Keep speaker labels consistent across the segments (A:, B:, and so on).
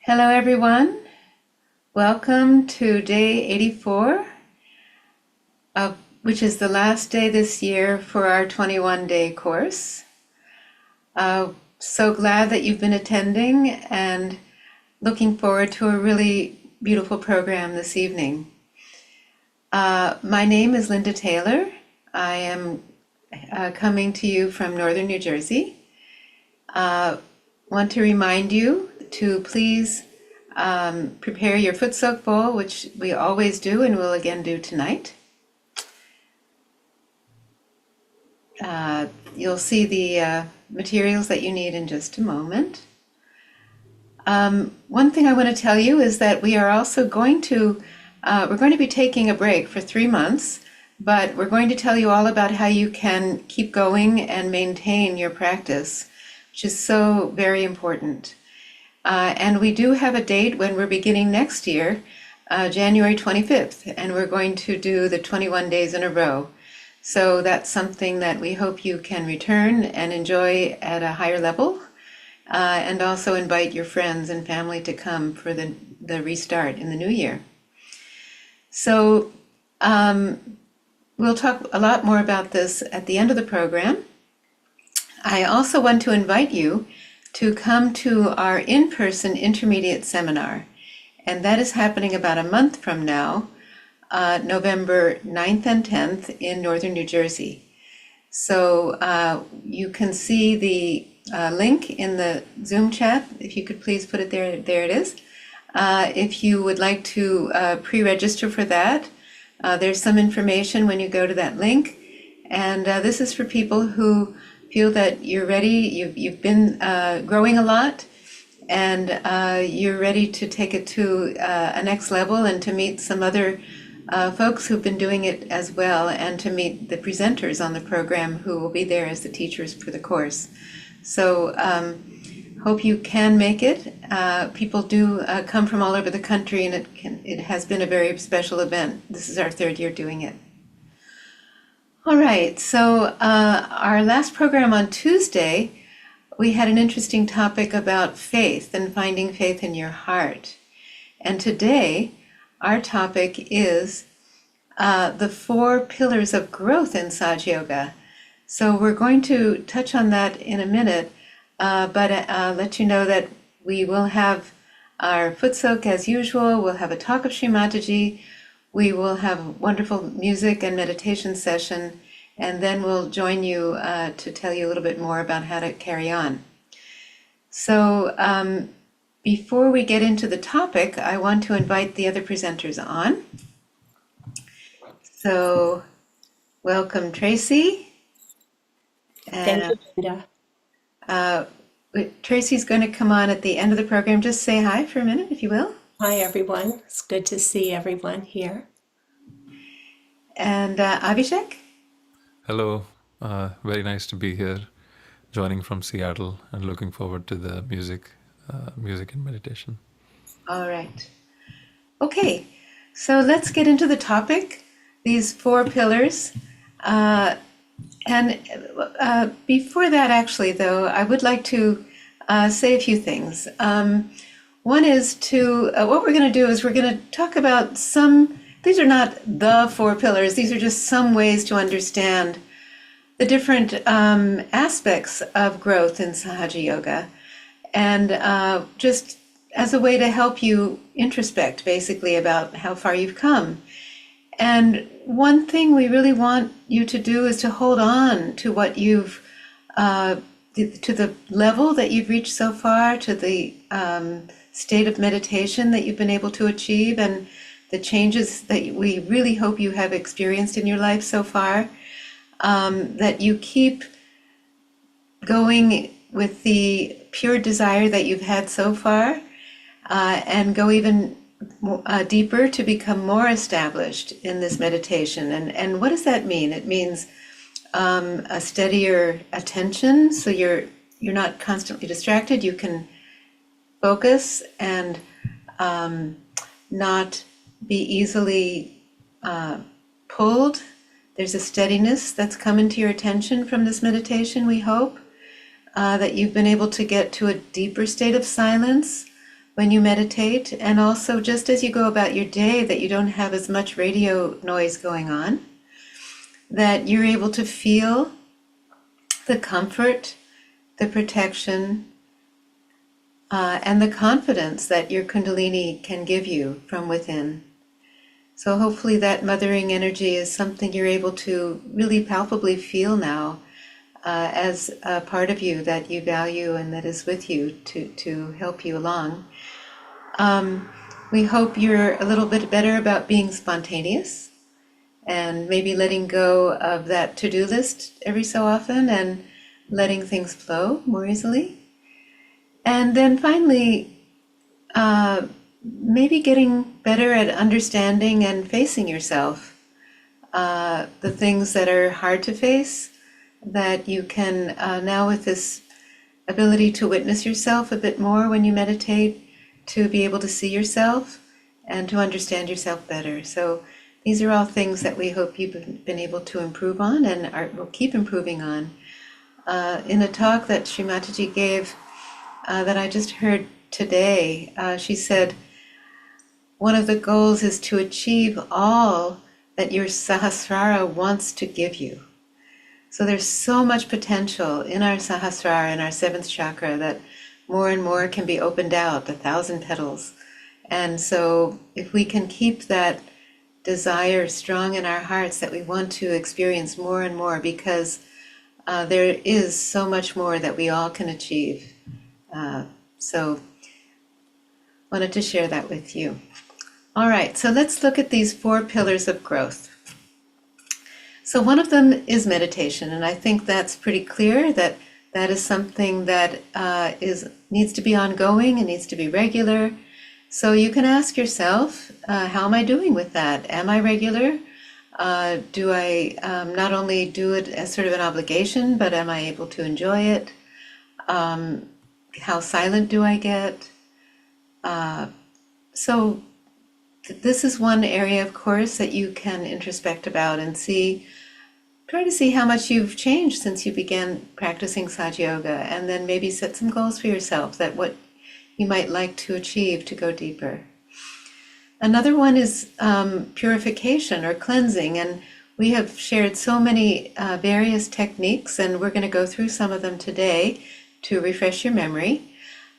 A: Hello everyone, welcome to day 84, which is the last day this year for our 21-day course. So glad that you've been attending and looking forward to a really beautiful program this evening. My name is Linda Taylor. I am coming to you from Northern New Jersey. Want to remind you to please prepare your foot soak bowl, which we always do and will again do tonight. You'll see the materials that you need in just a moment. One thing I want to tell you is that we are also going to, we're going to be taking a break for 3 months, but we're going to tell you all about how you can keep going and maintain your practice, which is so very important. And we do have a date when we're beginning next year, January 25th, and we're going to do the 21 days in a row. So that's something that we hope you can return and enjoy at a higher level, and also invite your friends and family to come for the restart in the new year. So we'll talk a lot more about this at the end of the program. I also want to invite you to come to our in-person intermediate seminar, and that is happening about a month from now, November 9th and 10th in Northern New Jersey. So you can see the link in the Zoom chat. If you could please put it there, there it is. If you would like to pre-register for that, there's some information when you go to that link, and this is for people who feel that you're ready, you've been growing a lot, and you're ready to take it to a next level and to meet some other folks who've been doing it as well, and to meet the presenters on the program who will be there as the teachers for the course. So hope you can make it. People do come from all over the country, and it has been a very special event. This is our 3rd year doing it. All right, so our last program on Tuesday, we had an interesting topic about faith and finding faith in your heart. And today, our topic is the 4 pillars of growth in Sahaja Yoga. So we're going to touch on that in a minute, but let you know that we will have our foot soak as usual. We'll have a talk of Shri Mataji. We will have wonderful music and meditation session, and then we'll join you to tell you a little bit more about how to carry on. So before we get into the topic, I want to invite the other presenters on. So welcome, Tracy.
B: Thank you, Linda.
A: Tracy's going to come on at the end of the program. Just say hi for a minute, if you will.
B: Hi, everyone. It's good to see everyone here.
A: And Abhishek?
C: Hello, very nice to be here, joining from Seattle, and looking forward to the music and meditation.
A: All right. Okay, so let's get into the topic, these 4 pillars. And before that, actually, though, I would like to say a few things. One is what we're going to do is we're going to talk about these are not the 4 pillars, these are just some ways to understand the different aspects of growth in Sahaja Yoga. And just as a way to help you introspect, basically, about how far you've come. And one thing we really want you to do is to hold on to what you've, to the level that you've reached so far, to the state of meditation that you've been able to achieve, and the changes that we really hope you have experienced in your life so far, that you keep going with the pure desire that you've had so far, and go even deeper to become more established in this meditation. And what does that mean? It means a steadier attention, so you're not constantly distracted. You can focus and not be easily pulled. There's a steadiness that's come into your attention from this meditation, we hope, that you've been able to get to a deeper state of silence when you meditate, and also just as you go about your day, that you don't have as much radio noise going on, that you're able to feel the comfort, the protection, and the confidence that your Kundalini can give you from within. So hopefully that mothering energy is something you're able to really palpably feel now as a part of you that you value and that is with you to help you along. We hope you're a little bit better about being spontaneous and maybe letting go of that to-do list every so often and letting things flow more easily. And then finally, maybe getting better at understanding and facing yourself, the things that are hard to face, that you can now, with this ability to witness yourself a bit more when you meditate, to be able to see yourself and to understand yourself better. So these are all things that we hope you've been able to improve on and will keep improving on. In a talk that Shri Mataji gave that I just heard today, she said, one of the goals is to achieve all that your Sahasrara wants to give you. So there's so much potential in our Sahasrara, in our 7th chakra, that more and more can be opened out, 1,000 petals. And so if we can keep that desire strong in our hearts that we want to experience more and more, because there is so much more that we all can achieve. So wanted to share that with you. All right, so let's look at these 4 pillars of growth. So one of them is meditation, and I think that's pretty clear that that is something that needs to be ongoing and needs to be regular. So you can ask yourself, how am I doing with that? Am I regular? Do I not only do it as sort of an obligation, but am I able to enjoy it? How silent do I get? So this is one area, of course, that you can introspect about and try to see how much you've changed since you began practicing Sahaja Yoga, and then maybe set some goals for yourself, that what you might like to achieve to go deeper. Another one is purification or cleansing, and we have shared so many various techniques, and we're going to go through some of them today to refresh your memory.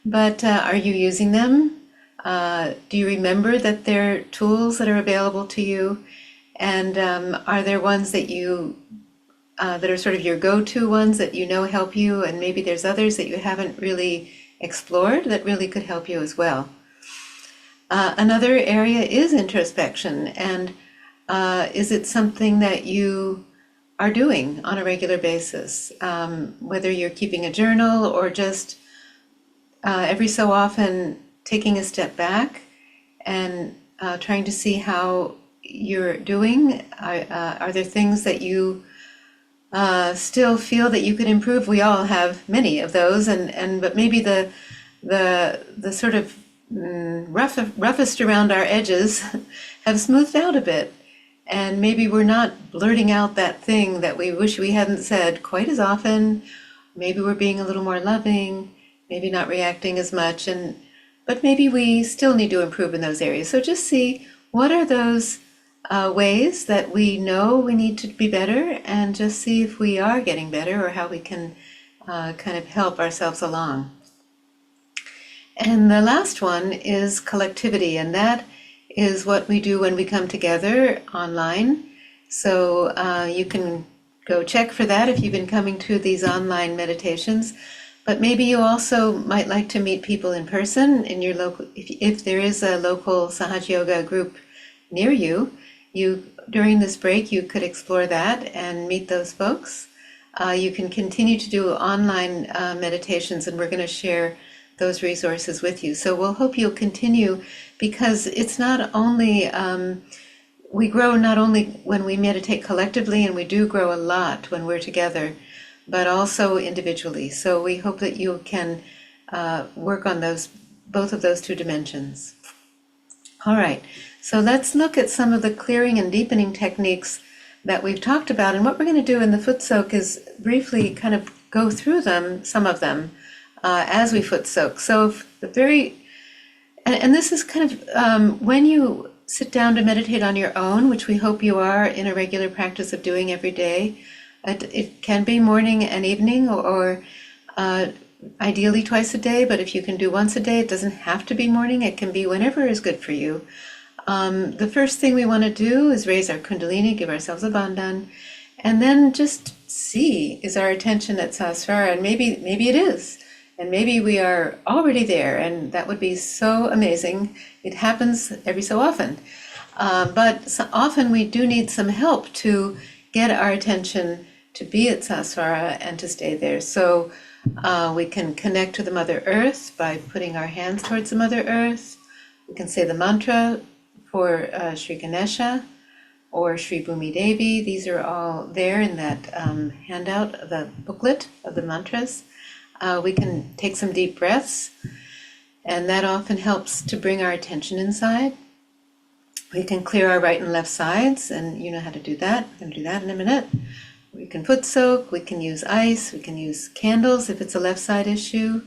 A: But are you using them? Do you remember that they're tools that are available to you? And are there ones that you that are sort of your go-to ones that you know help you, and maybe there's others that you haven't really explored that really could help you as well. Another area is introspection, and is it something that you are doing on a regular basis? Whether you're keeping a journal or just every so often taking a step back and trying to see how you're doing. Are there things that you still feel that you could improve? We all have many of those, but maybe the sort of roughest around our edges have smoothed out a bit. And maybe we're not blurting out that thing that we wish we hadn't said quite as often. Maybe we're being a little more loving, maybe not reacting as much, but maybe we still need to improve in those areas. So just see what are those ways that we know we need to be better, and just see if we are getting better or how we can kind of help ourselves along. And the last one is collectivity, and that is what we do when we come together online. So you can go check for that if you've been coming to these online meditations. But maybe you also might like to meet people in person in your local, if there is a local Sahaja Yoga group near you, during this break you could explore that and meet those folks. You can continue to do online meditations, and we're going to share those resources with you. So we'll hope you'll continue, because it's not only, we grow not only when we meditate collectively, and we do grow a lot when we're together, but also individually. So we hope that you can work on both of those two dimensions. All right, so let's look at some of the clearing and deepening techniques that we've talked about. And what we're going to do in the foot soak is briefly kind of go through some of them, as we foot soak. So and this is kind of when you sit down to meditate on your own, which we hope you are in a regular practice of doing every day. It can be morning and evening, or ideally twice a day, but if you can do once a day, it doesn't have to be morning. It can be whenever is good for you. The first thing we want to do is raise our kundalini, give ourselves a bandhan, and then just see, is our attention at Sahasrara? And maybe it is. And maybe we are already there, and that would be so amazing. It happens every so often. But so often we do need some help to get our attention to be at Sahasrara and to stay there. So we can connect to the Mother Earth by putting our hands towards the Mother Earth. We can say the mantra for Shri Ganesha or Shri Bhumi Devi. These are all there in that handout, the booklet of the mantras. We can take some deep breaths, and that often helps to bring our attention inside. We can clear our right and left sides, and you know how to do that. We're going to do that in a minute. We can foot soak, we can use ice, we can use candles if it's a left side issue.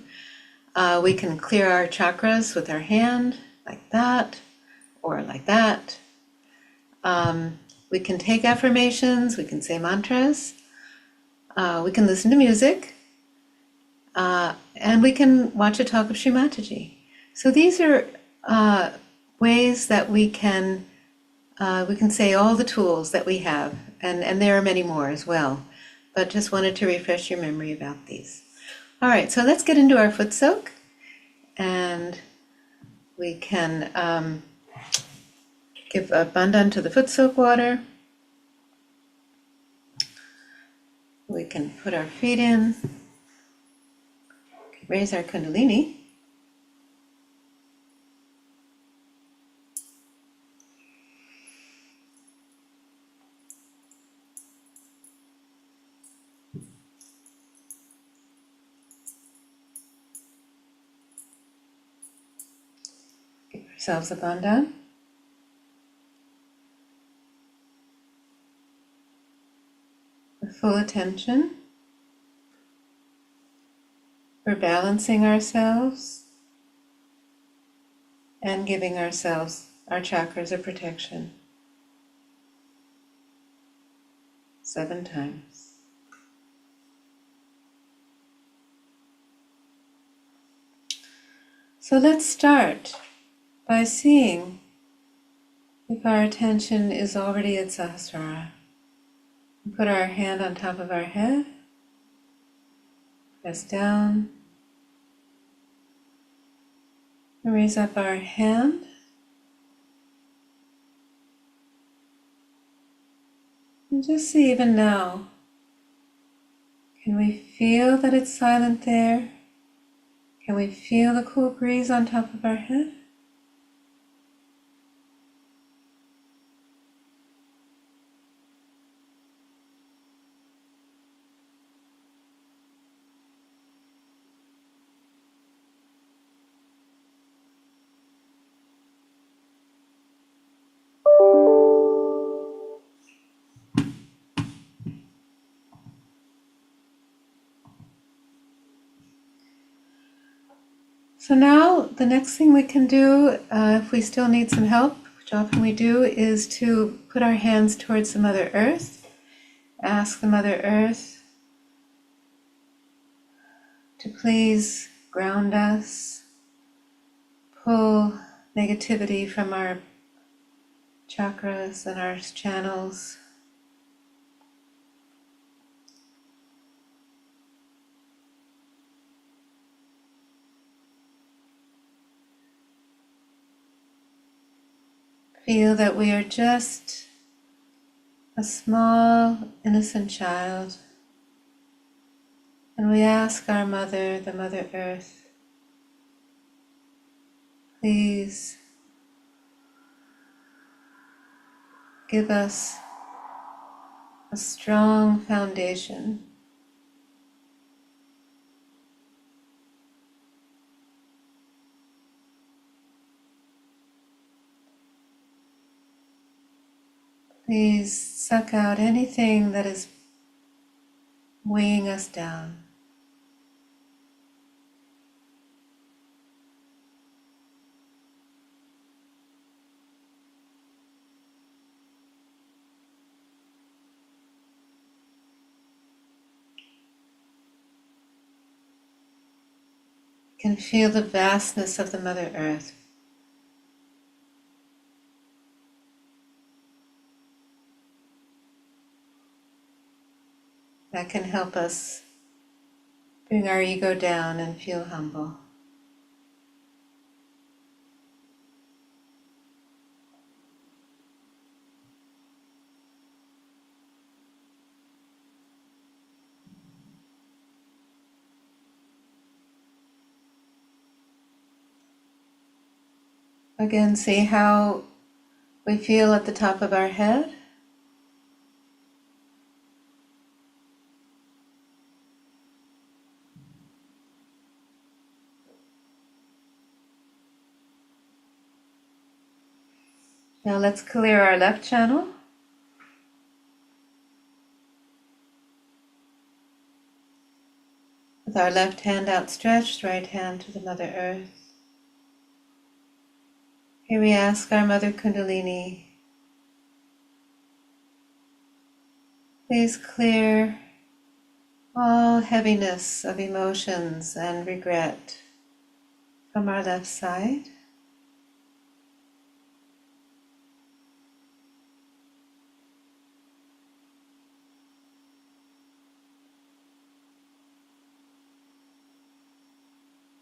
A: We can clear our chakras with our hand, like that, or like that. We can take affirmations, we can say mantras, we can listen to music, and we can watch a talk of Shri Mataji. So these are ways that we can say all the tools that we have, and there are many more as well, but just wanted to refresh your memory about these. All right, so let's get into our foot soak, and we can give a bandhan to the foot soak water. We can put our feet in, raise our kundalini. Give ourselves a bandhan. With full attention. We're balancing ourselves and giving ourselves, our chakras, a protection. 7 times. So let's start by seeing if our attention is already at Sahasrara. put our hand on top of our head, press down, and raise up our hand. And just see even now, can we feel that it's silent there? Can we feel the cool breeze on top of our head? So now the next thing we can do, if we still need some help, which often we do, is to put our hands towards the Mother Earth. Ask the Mother Earth to please ground us, pull negativity from our chakras and our channels. Feel that we are just a small, innocent child, and we ask our Mother, the Mother Earth, please give us a strong foundation. Please suck out anything that is weighing us down. You can feel the vastness of the Mother Earth. That can help us bring our ego down and feel humble. Again, see how we feel at the top of our head. Now let's clear our left channel. With our left hand outstretched, right hand to the Mother Earth. Here we ask our Mother Kundalini, please clear all heaviness of emotions and regret from our left side.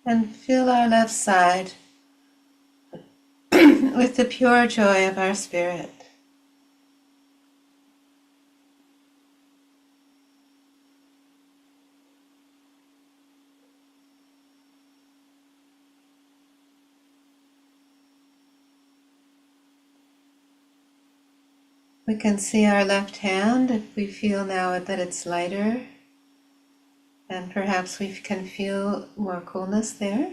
A: And fill our left side with the pure joy of our spirit. We can see our left hand if we feel now that it's lighter, and perhaps we can feel more coolness there.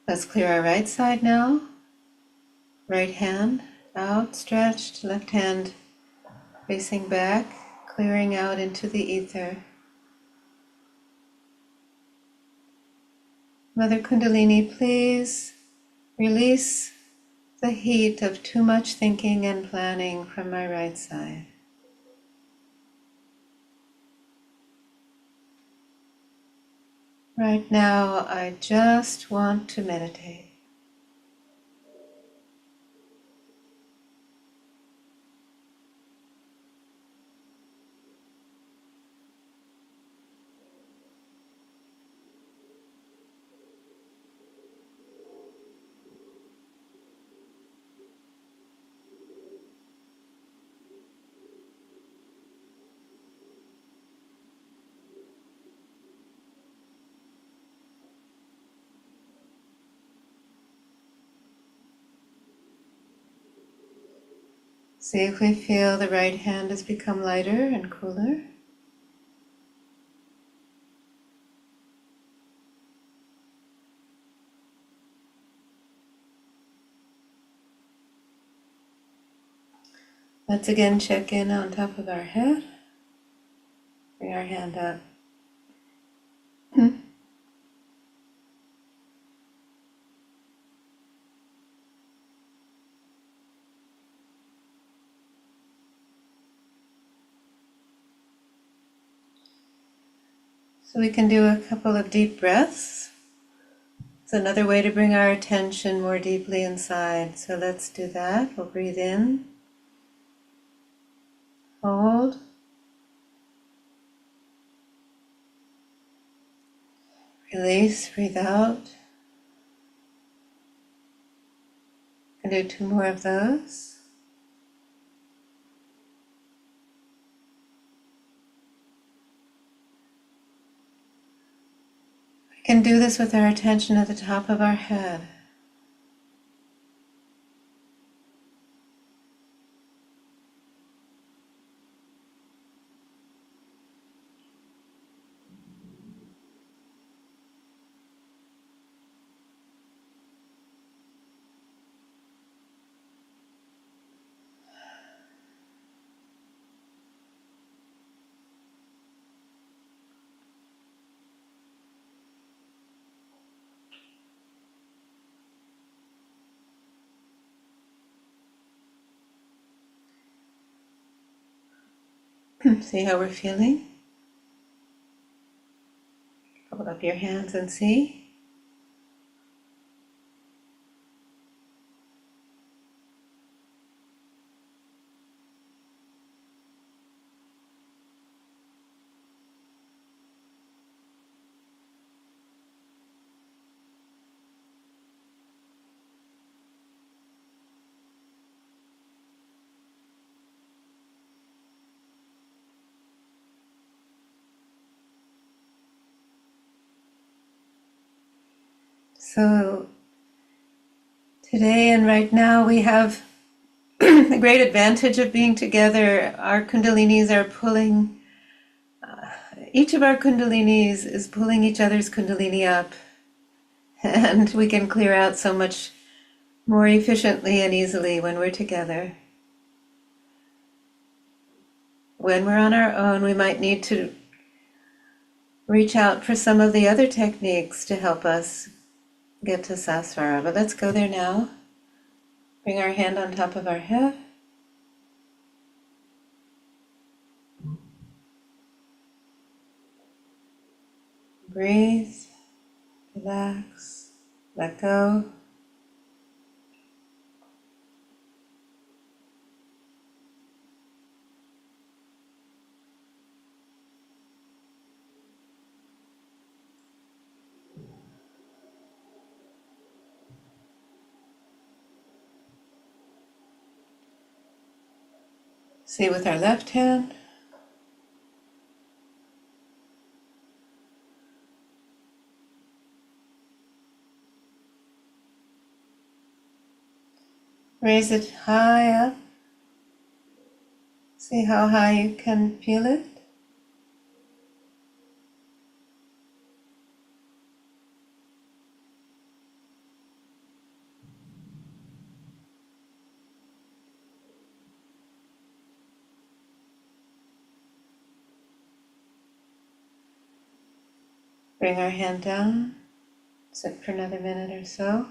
A: Let's clear our right side now. Right hand outstretched, left hand facing back, clearing out into the ether. Mother Kundalini, please release the heat of too much thinking and planning from my right side. Right now, I just want to meditate. See if we feel the right hand has become lighter and cooler. Let's again check in on top of our head. Bring our hand up. So we can do a couple of deep breaths. It's another way to bring our attention more deeply inside. So let's do that. We'll breathe in, hold, release, breathe out. And do 2 more of those. We can do this with our attention at the top of our head. See how we're feeling? Hold up your hands and see. So today and right now we have the great advantage of being together. Our kundalinis are pulling, each of our kundalinis is pulling each other's kundalini up, and we can clear out so much more efficiently and easily when we're together. When we're on our own, we might need to reach out for some of the other techniques to help us get to Sasvara, but let's go there now. Bring our hand on top of our head. Breathe, relax, let go. See with our left hand. Raise it high up. See how high you can feel it. Bring our hand down. Sit for another minute or so.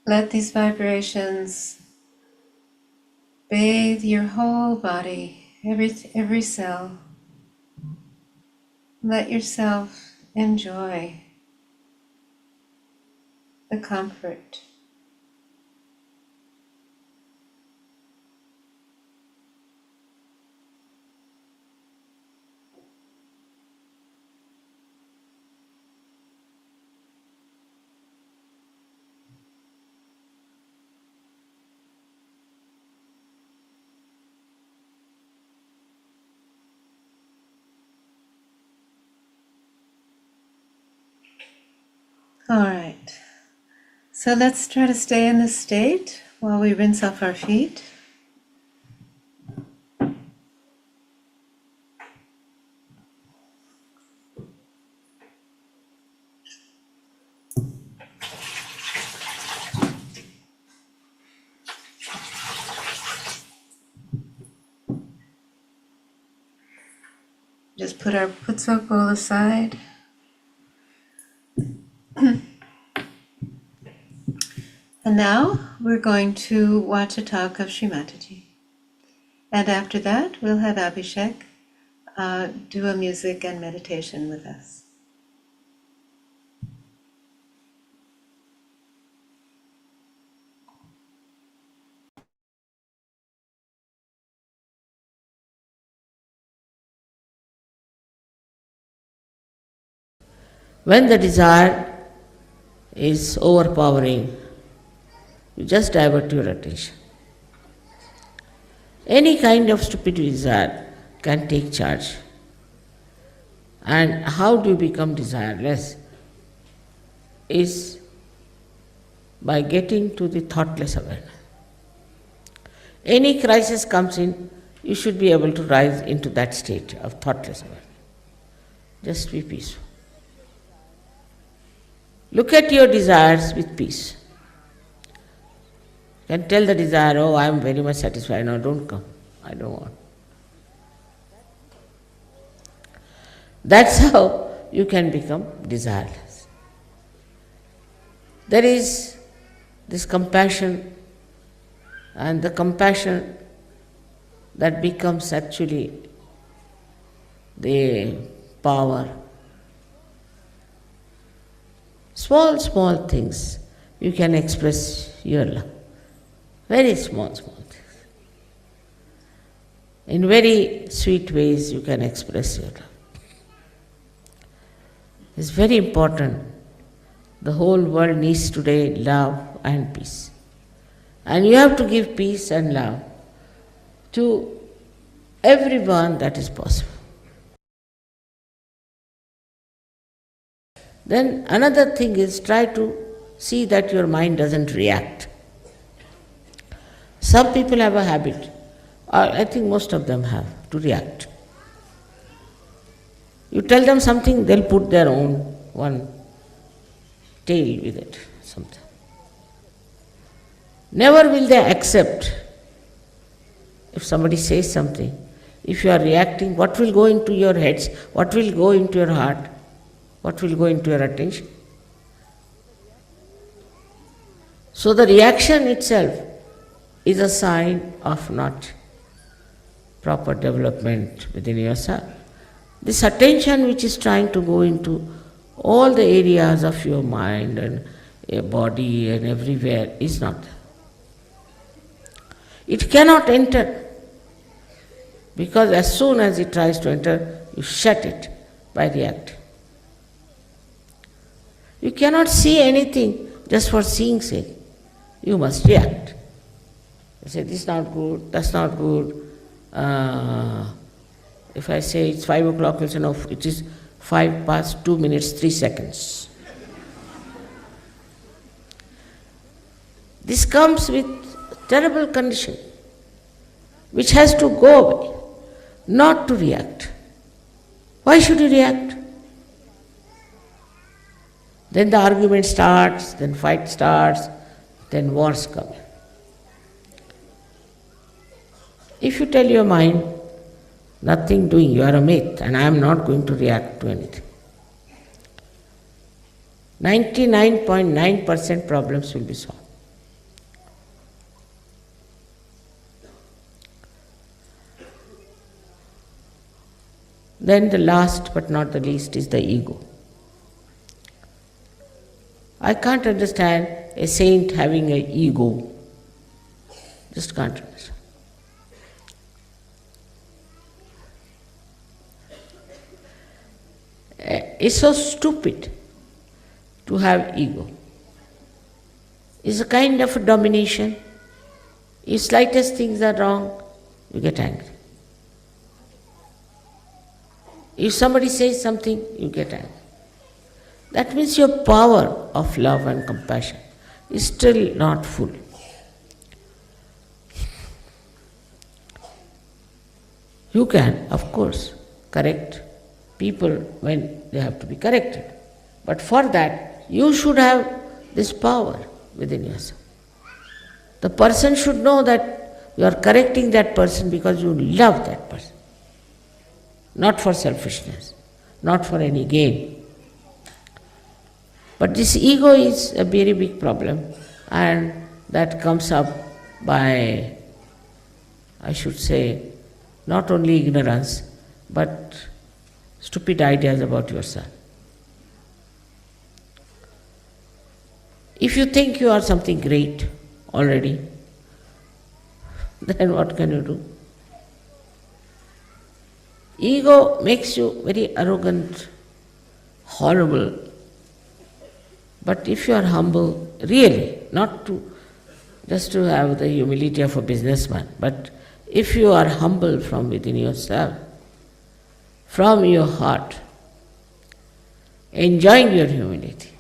A: Let these vibrations bathe your whole body, every cell. Let yourself enjoy the comfort. All right, so let's try to stay in this state while we rinse off our feet. Just put our putzok bowl aside. And now we're going to watch a talk of Shri Mataji. And after that, we'll have Abhishek do a music and meditation with us.
D: When the desire is overpowering, you just divert your attention. Any kind of stupid desire can take charge. And how do you become desireless? Is by getting to the thoughtless awareness. Any crisis comes in, you should be able to rise into that state of thoughtless awareness. Just be peaceful. Look at your desires with peace. You can tell the desire, oh, I am very much satisfied, now don't come, I don't want. That's how you can become desireless. There is this compassion, and the compassion that becomes actually the power. Small things you can express your love. Very small things. In very sweet ways you can express your love. It's very important. The whole world needs today love and peace. And you have to give peace and love to everyone that is possible. Then another thing is, try to see that your mind doesn't react. Some people have a habit, or I think most of them have, to react. You tell them something, they'll put their own one tail with it, something. Never will they accept if somebody says something. If you are reacting, what will go into your heads? What will go into your heart? What will go into your attention? So the reaction itself is a sign of not proper development within yourself. This attention which is trying to go into all the areas of your mind and your body and everywhere is not there. It cannot enter, because as soon as it tries to enter, you shut it by reacting. You cannot see anything just for seeing sake. You must react. You say, this is not good, that's not good. If I say it's 5 o'clock, you'll say, no, it is 5 past 2 minutes, 3 seconds. This comes with terrible condition, which has to go away, not to react. Why should you react? Then the argument starts, then fight starts, then wars come. If you tell your mind, nothing doing, you are a myth, and I am not going to react to anything, 99.9% problems will be solved. Then the last but not the least is the ego. I can't understand a saint having an ego. Just can't understand. It's so stupid to have ego. It's a kind of a domination. If slightest things are wrong, you get angry. If somebody says something, you get angry. That means your power of love and compassion is still not full. You can, of course, correct people when they have to be corrected. But for that, you should have this power within yourself. The person should know that you are correcting that person because you love that person. Not for selfishness, not for any gain. But this ego is a very big problem, and that comes up by, I should say, not only ignorance, but stupid ideas about yourself. If you think you are something great already, then what can you do? Ego makes you very arrogant, horrible. But if you are humble, really, not to just to have the humility of a businessman, but if you are humble from within yourself, from your heart, enjoying your humility,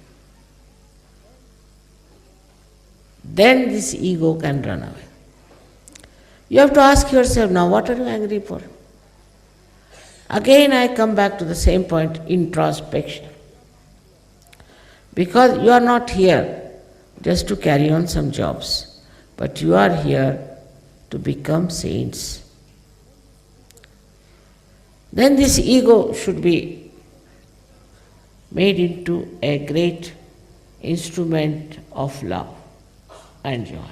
D: then this ego can run away. You have to ask yourself, now what are you angry for? Again I come back to the same point, introspection. Because you are not here just to carry on some jobs, but you are here to become saints. Then this ego should be made into a great instrument of love and joy.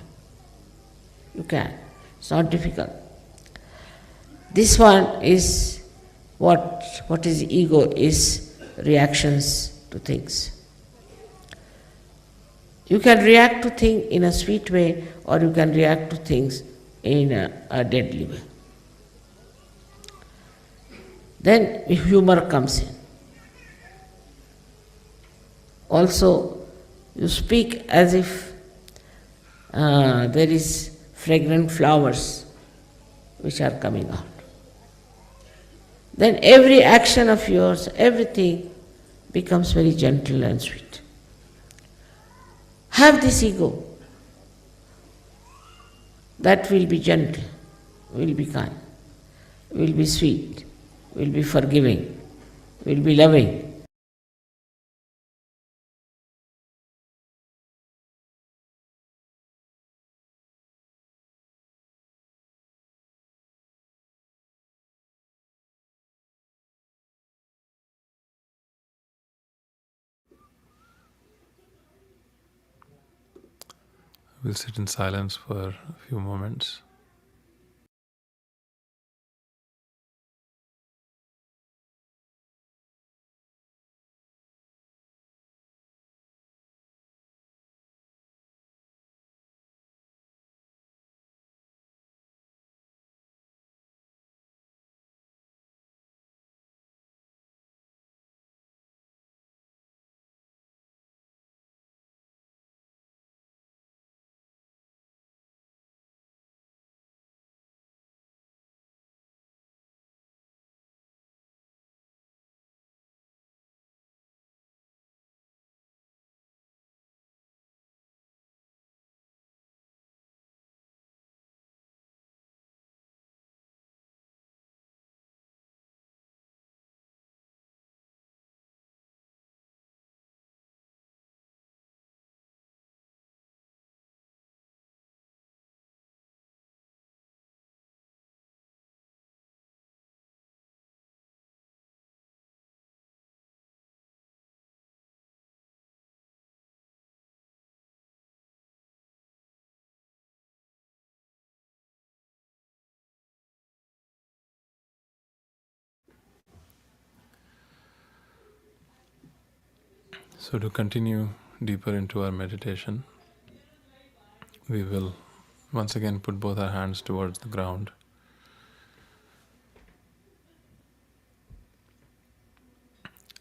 D: You can. It's not difficult. This one is what is ego is reactions to things. You can react to things in a sweet way, or you can react to things in a deadly way. Then humor comes in. Also, you speak as if there is fragrant flowers which are coming out. Then every action of yours, everything becomes very gentle and sweet. Have this ego. That will be gentle, will be kind, will be sweet, will be forgiving, will be loving.
C: We'll sit in silence for a few moments. So, to continue deeper into our meditation, we will once again put both our hands towards the ground.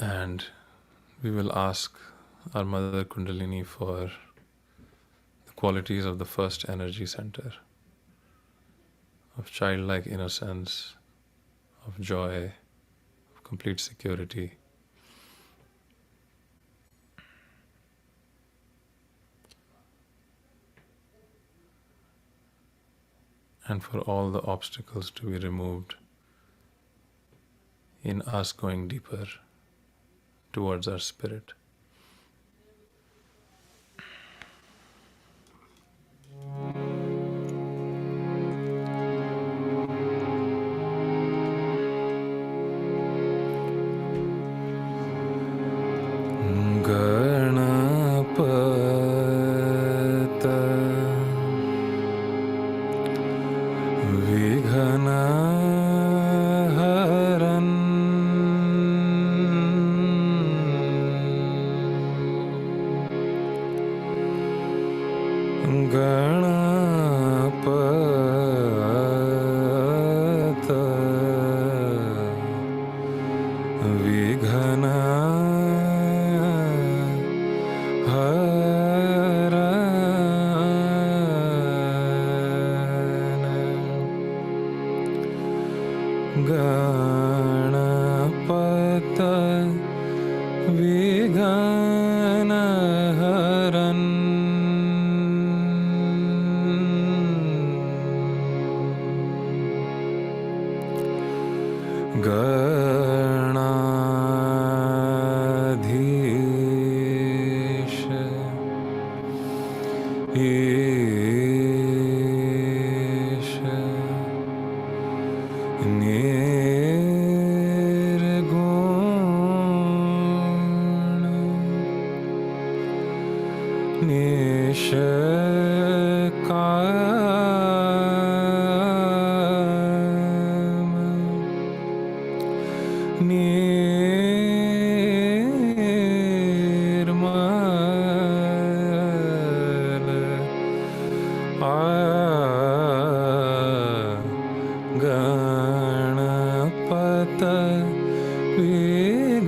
C: And we will ask our Mother Kundalini for the qualities of the first energy center, of childlike innocence, of joy, of complete security. And for all the obstacles to be removed in us going deeper towards our spirit. Ganapata Vighanaharan Ganapata Ganapata Vighanaharan Ganadhisha Isha Nirguna Nishakama Nirmala Ganapata Vighanaharan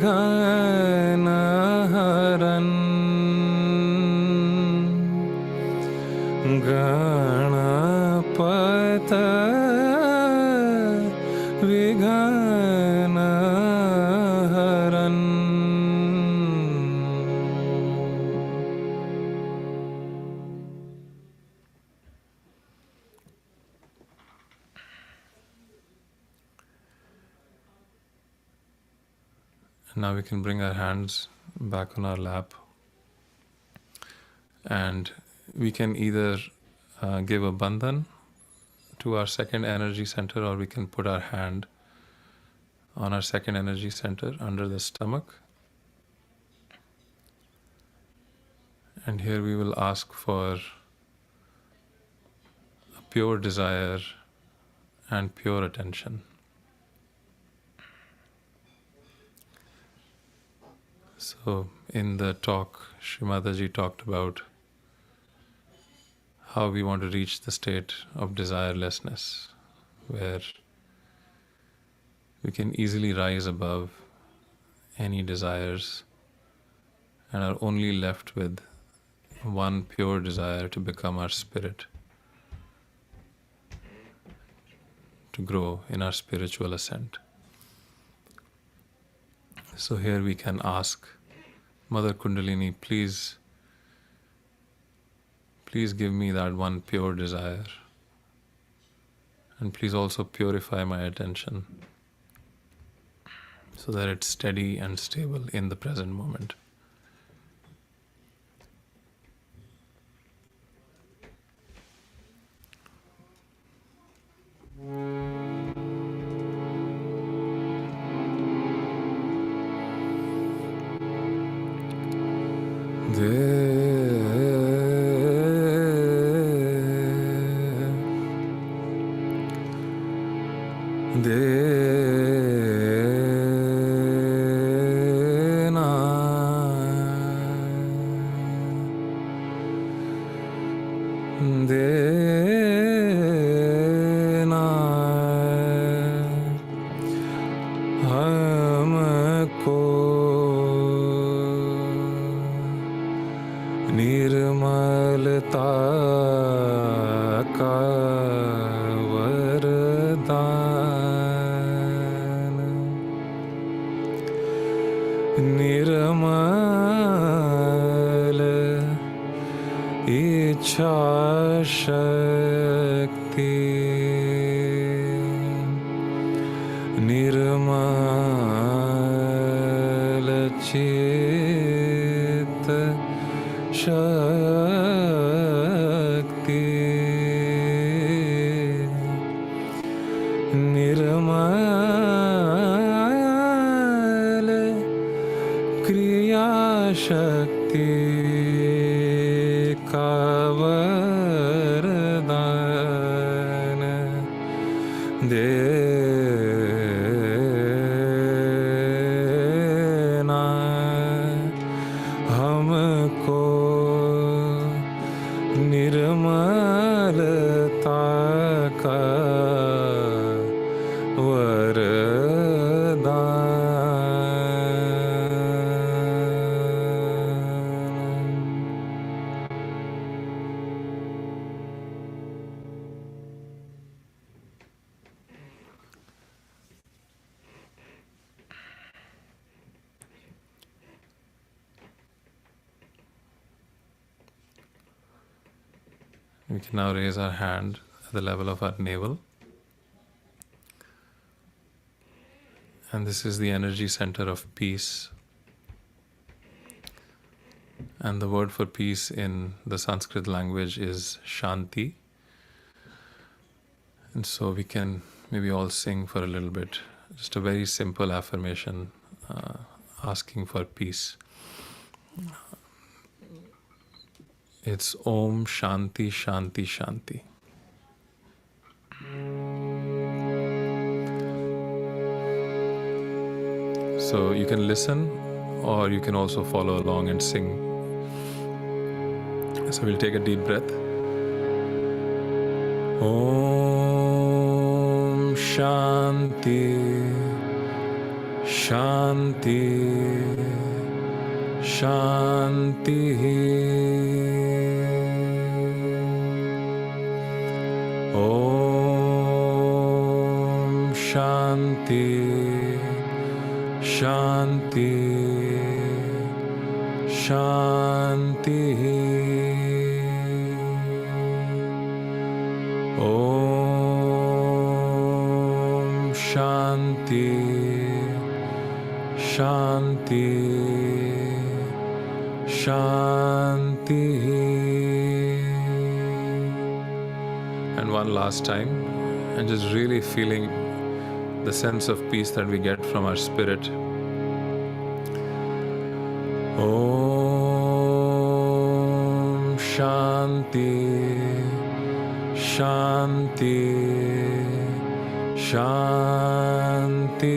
C: Ganapata Vighanaharan. Now we can bring our hands back on our lap, and we can either give a bandhan to our second energy center, or we can put our hand on our second energy center under the stomach. And here we will ask for a pure desire and pure attention. So in the talk, Shri Mataji talked about how we want to reach the state of desirelessness, where we can easily rise above any desires and are only left with one pure desire to become our spirit, to grow in our spiritual ascent. So here we can ask Mother Kundalini, please give me that one pure desire, and please also purify my attention so that it's steady and stable in the present moment. Nirmala ichha shakti, Nirmala chitta shakti, Nirmala kriya shakti ka vardhan देना हमको, निर्मलता का वरदान। We can now raise our hand at the level of our navel. And this is the energy center of peace. And the word for peace in the Sanskrit language is Shanti. And so we can maybe all sing for a little bit. Just a very simple affirmation asking for peace. It's Om Shanti Shanti Shanti. So you can listen or you can also follow along and sing. So we'll take a deep breath. Om Shanti Shanti Shanti. Om Shanti Shanti Shanti. Om Shanti Shanti Shanti. And one last time, and just really feeling the sense of peace that we get from our spirit. Om Shanti Shanti Shanti.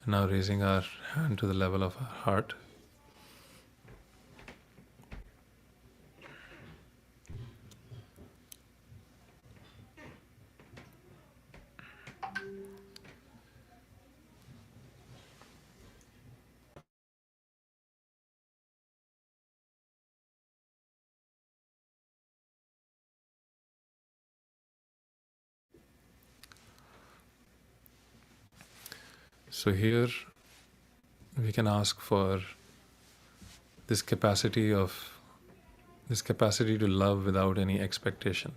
C: Now raising our hand to the level of our heart. So here we can ask for this capacity to love without any expectation.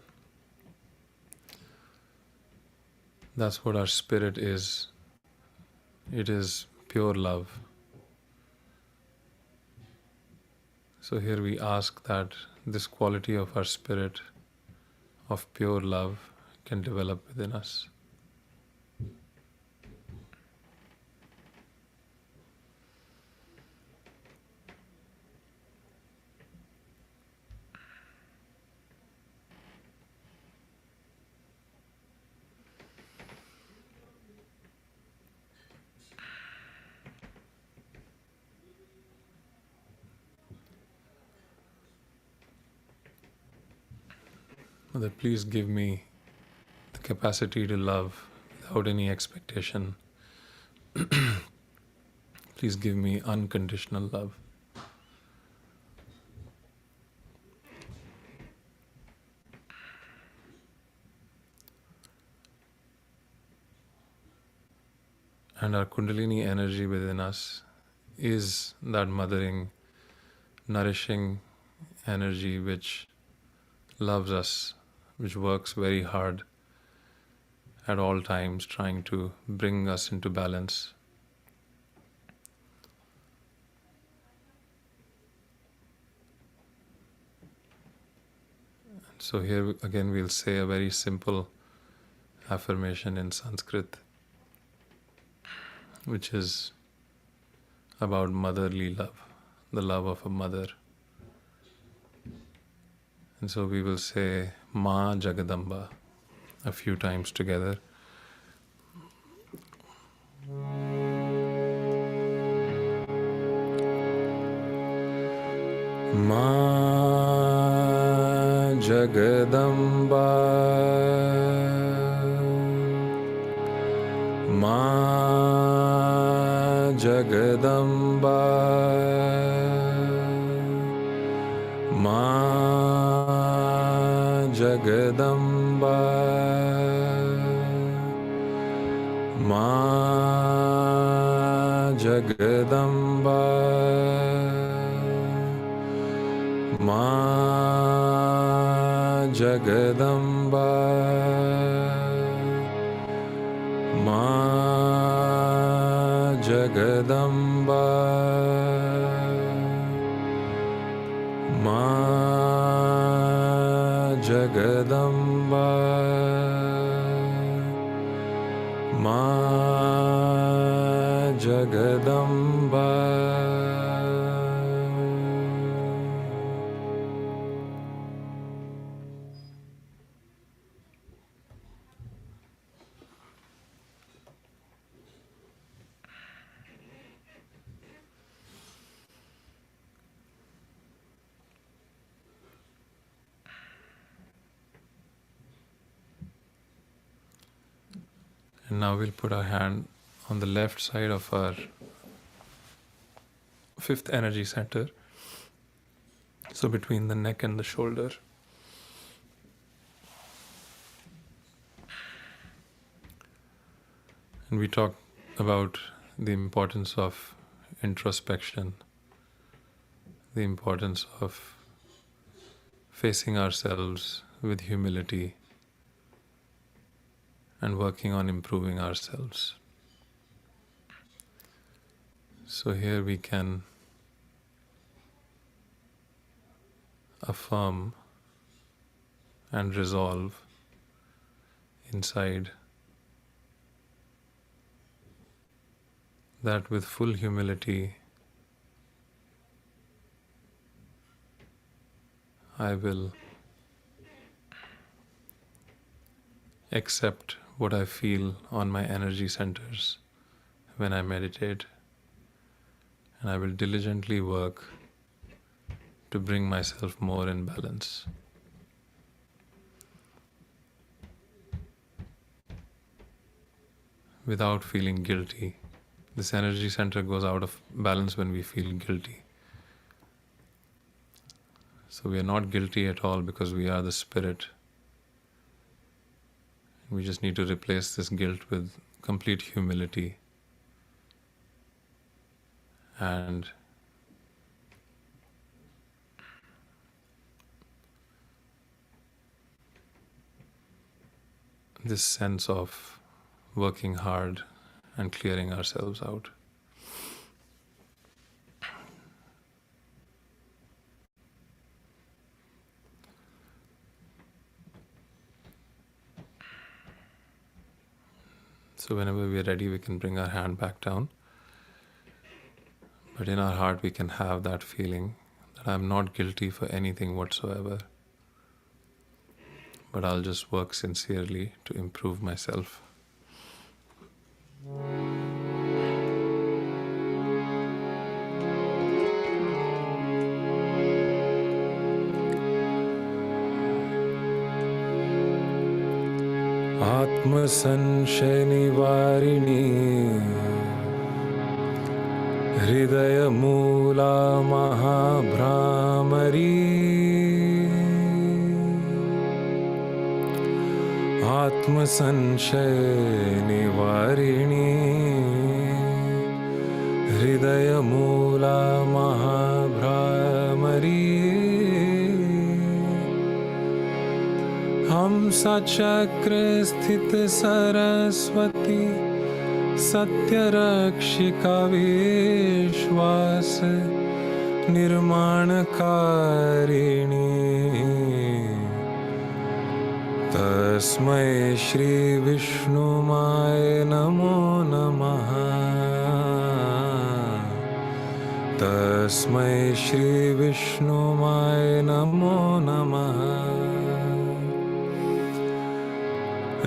C: That's what our spirit is. It is pure love. So here we ask that this quality of our spirit of pure love can develop within us. Mother, please give me the capacity to love without any expectation. Please give me unconditional love. And our Kundalini energy within us is that mothering, nourishing energy which loves us, which works very hard at all times, trying to bring us into balance. So here again we'll say a very simple affirmation in Sanskrit, which is about motherly love, the love of a mother. And so we will say Ma Jagadamba a few times together. Ma Jagadamba, Ma Jagadamba, Ma Jagadamba, Ma Jagadamba, Ma Jagadamba, Ma Jagadamba, Ma Jagadamba, Ma Jagadamba. And now we'll put our hand on the left side of our fifth energy center, so between the neck and the shoulder. And we talk about the importance of introspection, the importance of facing ourselves with humility and working on improving ourselves. So here we can affirm and resolve inside that with full humility I will accept what I feel on my energy centers when I meditate, and I will diligently work to bring myself more in balance. Without feeling guilty. This energy center goes out of balance when we feel guilty. So we are not guilty at all because we are the spirit. We just need to replace this guilt with complete humility and this sense of working hard and clearing ourselves out. So whenever we are ready, we can bring our hand back down. But in our heart, we can have that feeling that I'm not guilty for anything whatsoever. But I'll just work sincerely to improve myself. आत्मसंशय निवारिणी हृदय मूला महाभ्रामरी आत्मसंशय निवारिणी हृदय मूला महाभ्रामरी हंस चक्र स्थित सरस्वती सत्यरक्षिका विश्वास निर्माणकारिणी तस्मै श्री विष्णुमाय नमो नमः तस्मै श्री विष्णुमाय नमो नमः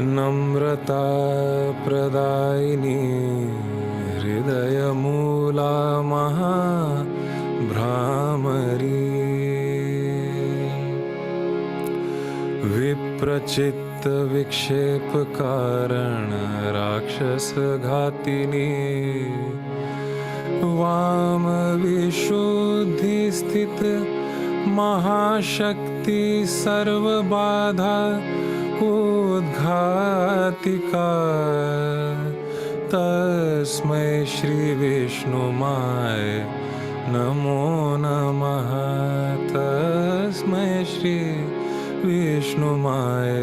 C: नम्रता प्रदायिनी हृदय मूला महाभ्रामरी विप्रचित्त विक्षेप कारण राक्षस घातिनी वाम विशुद्धि स्थित महाशक्ति सर्वबाधा उद्घातिका तस्मै श्री विष्णुमाय नमो नमः तस्मै श्री विष्णुमाय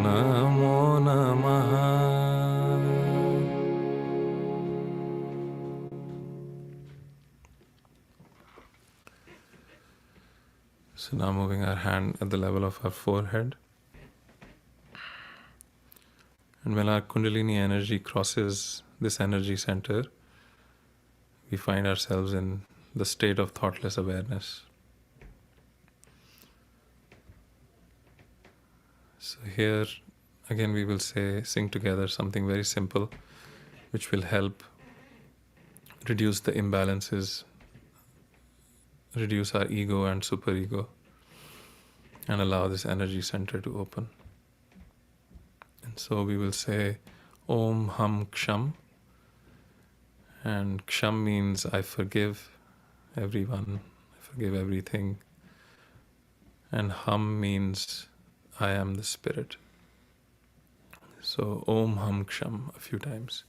C: नमो नमः. So now moving our hand at the level of our forehead. And when our Kundalini energy crosses this energy center, we find ourselves in the state of thoughtless awareness. So here again we will sing together something very simple which will help reduce the imbalances, reduce our ego and superego, and allow this energy center to open. And so we will say Om Ham Ksham, and Ksham means I forgive everyone, I forgive everything, and Ham means I am the spirit. So Om Ham Ksham a few times.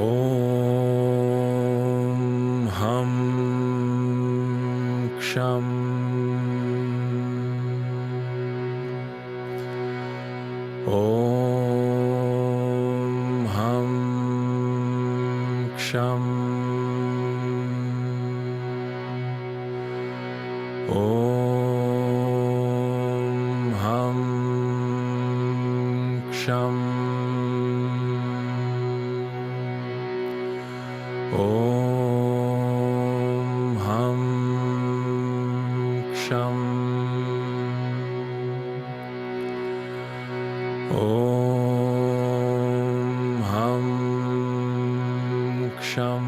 C: Om Ham Ksham. Om Ham Ksham. Om Ham Ksham. Om Ham Ksham. Om Ham Ksham.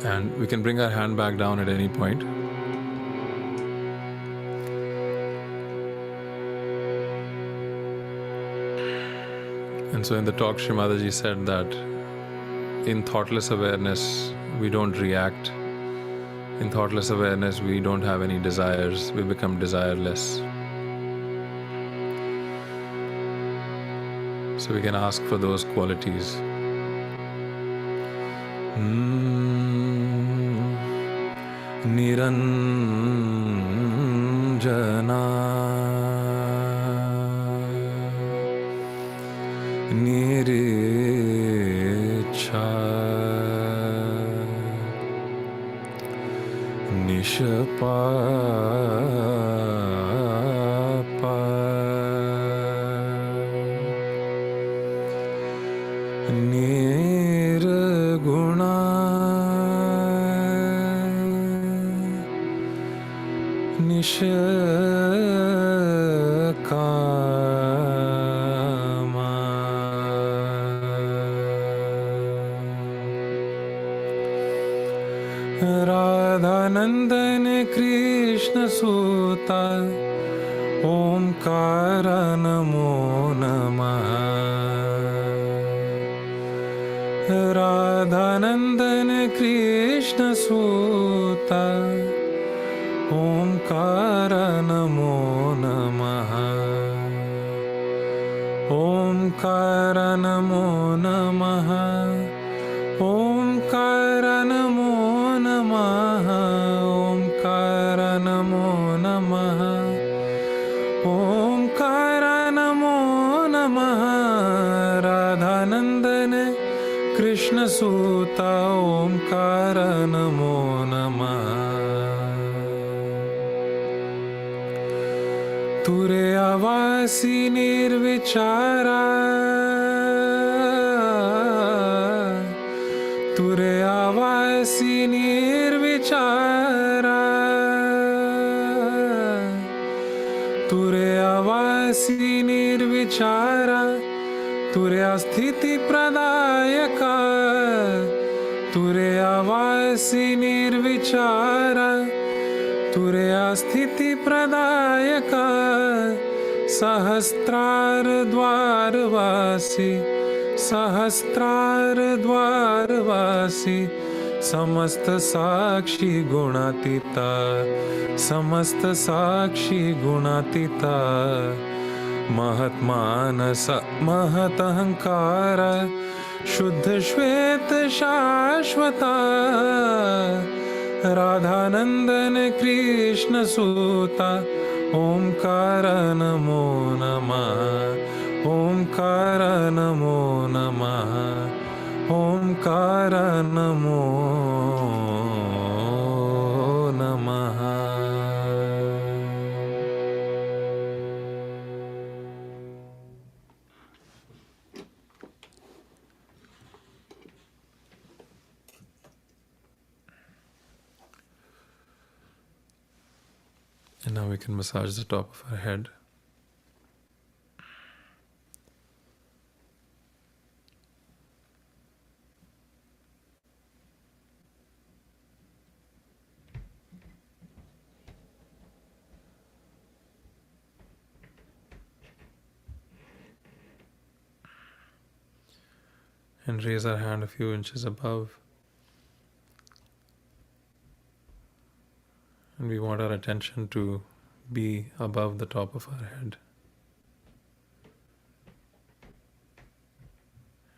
C: And we can bring our hand back down at any point. And so in the talk, Shri Mataji said that in thoughtless awareness, we don't react. In thoughtless awareness, we don't have any desires. We become desireless. So we can ask for those qualities. Niranjana Niricha Nishapapa Nirguna निष्कामा Radhanandan Krishna सूता ओंकार नमो नमः राधानंदन कृष्ण सूता ओंकार नमो नमः ओंकार नमो नमः ओंकार नमो नमः ओंकार नमो नमः ओंकार नमो नमः राधानंदन कृष्ण सूता ओंकार नमो नमः तुरे आवासी निर्विचारा तुरे आवासी निर्विचारा तुरे आवासी निर्विचारा तुर्या स्थिति प्रदायका तुरे आवासी निर्विचारा तुर्या स्थिति प्रदायका सहस्त्रार द्वारवासी सहस्त्रार द्वारवासी समस्त साक्षी गुणातीता समस्त साक्षी गुणातीता महत्मानस महत अहंकार शुद्ध श्वेत शाश्वता राधानंदन कृष्ण सूता ओंकार नमो नमः ओंकार नमो नमः ओंकार नमो नमः And now we can massage the top of our head. And raise our hand a few inches above. And we want our attention to be above the top of our head.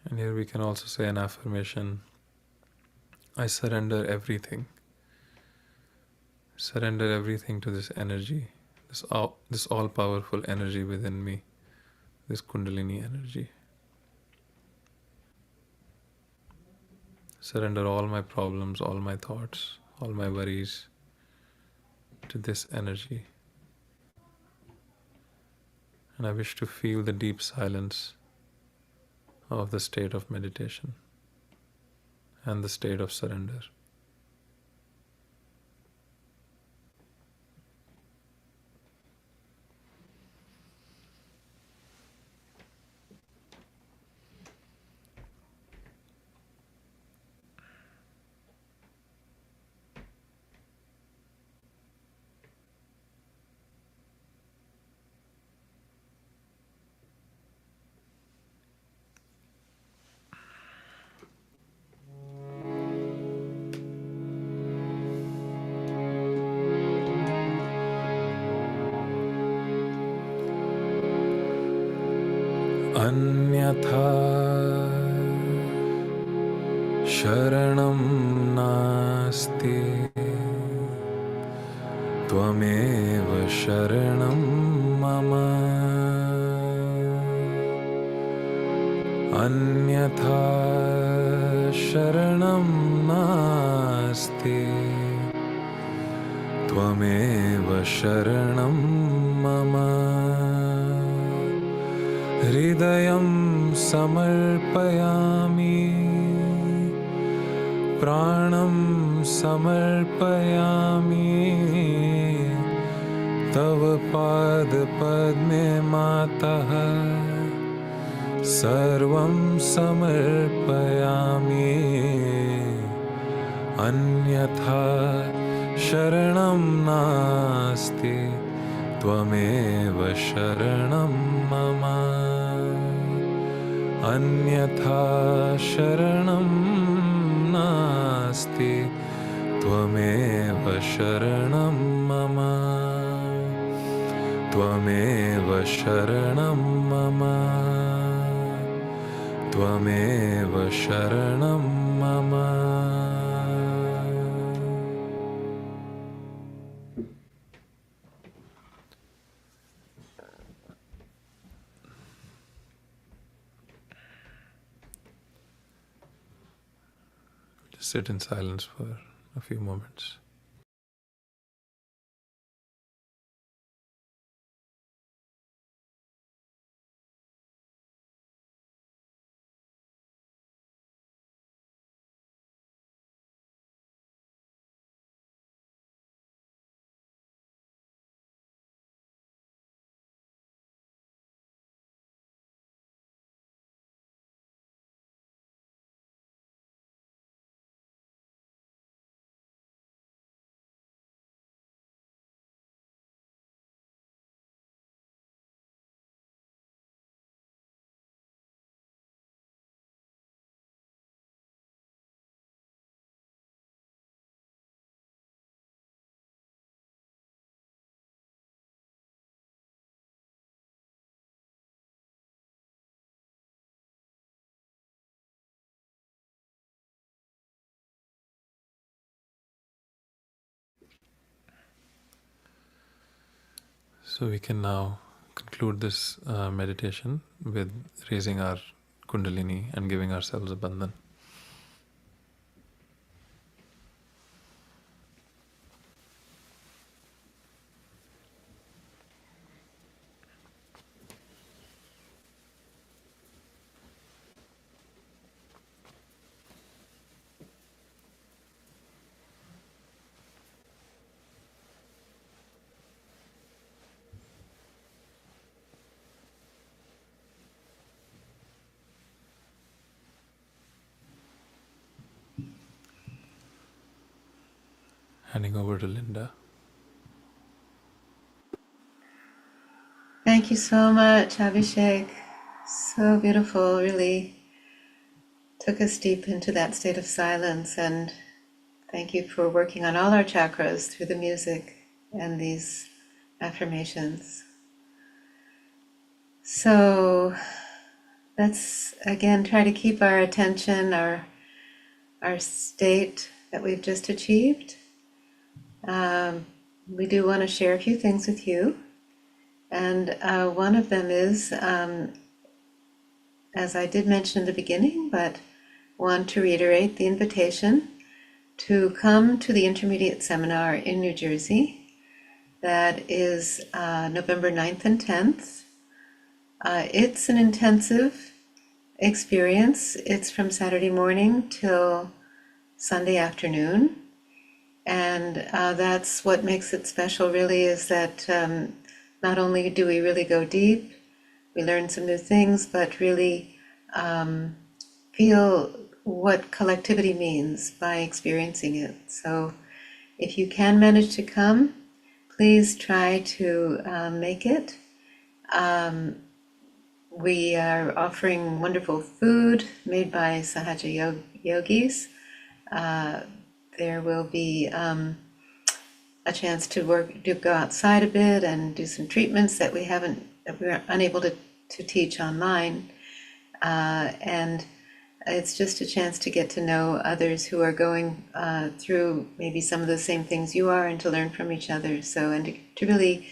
C: And here we can also say an affirmation. I surrender everything. Surrender everything to this energy, this all-powerful energy within me, this Kundalini energy. Surrender all my problems, all my thoughts, all my worries to this energy. And I wish to feel the deep silence of the state of meditation and the state of surrender. अन्यथा शरणं नास्ति त्वमेव शरणं मम अन्यथा शरणं नास्ति त्वमेव शरणं मम हृदयं समर्पयामि प्राणं समर्पयामि पाद पद्मे मातः सर्वं समर्पयामि अन्यथा शरणं नास्ति त्वमेव शरणं मम अन्यथा शरणं नास्ति त्वमेव शरणं मम त्वमेव शरणं मम त्वमेव शरणं मम. Just sit in silence for a few moments. So we can now conclude this meditation with raising our Kundalini and giving ourselves a bandhan. Handing over to Linda.
A: Thank you so much, Abhishek. So beautiful, really took us deep into that state of silence, and thank you for working on all our chakras through the music and these affirmations. So let's again try to keep our attention, our state that we've just achieved. We do want to share a few things with you, and one of them is, as I did mention in the beginning, but want to reiterate the invitation to come to the intermediate seminar in New Jersey. That is November 9th and 10th. It's an intensive experience. It's from Saturday morning till Sunday afternoon. And that's what makes it special, really, is that not only do we really go deep, we learn some new things, but really feel what collectivity means by experiencing it. So if you can manage to come, please try to make it. We are offering wonderful food made by Sahaja Yogis. There will be a chance to go outside a bit and do some treatments that we're unable to teach online. And it's just a chance to get to know others who are going through maybe some of the same things you are, and to learn from each other. So, and to really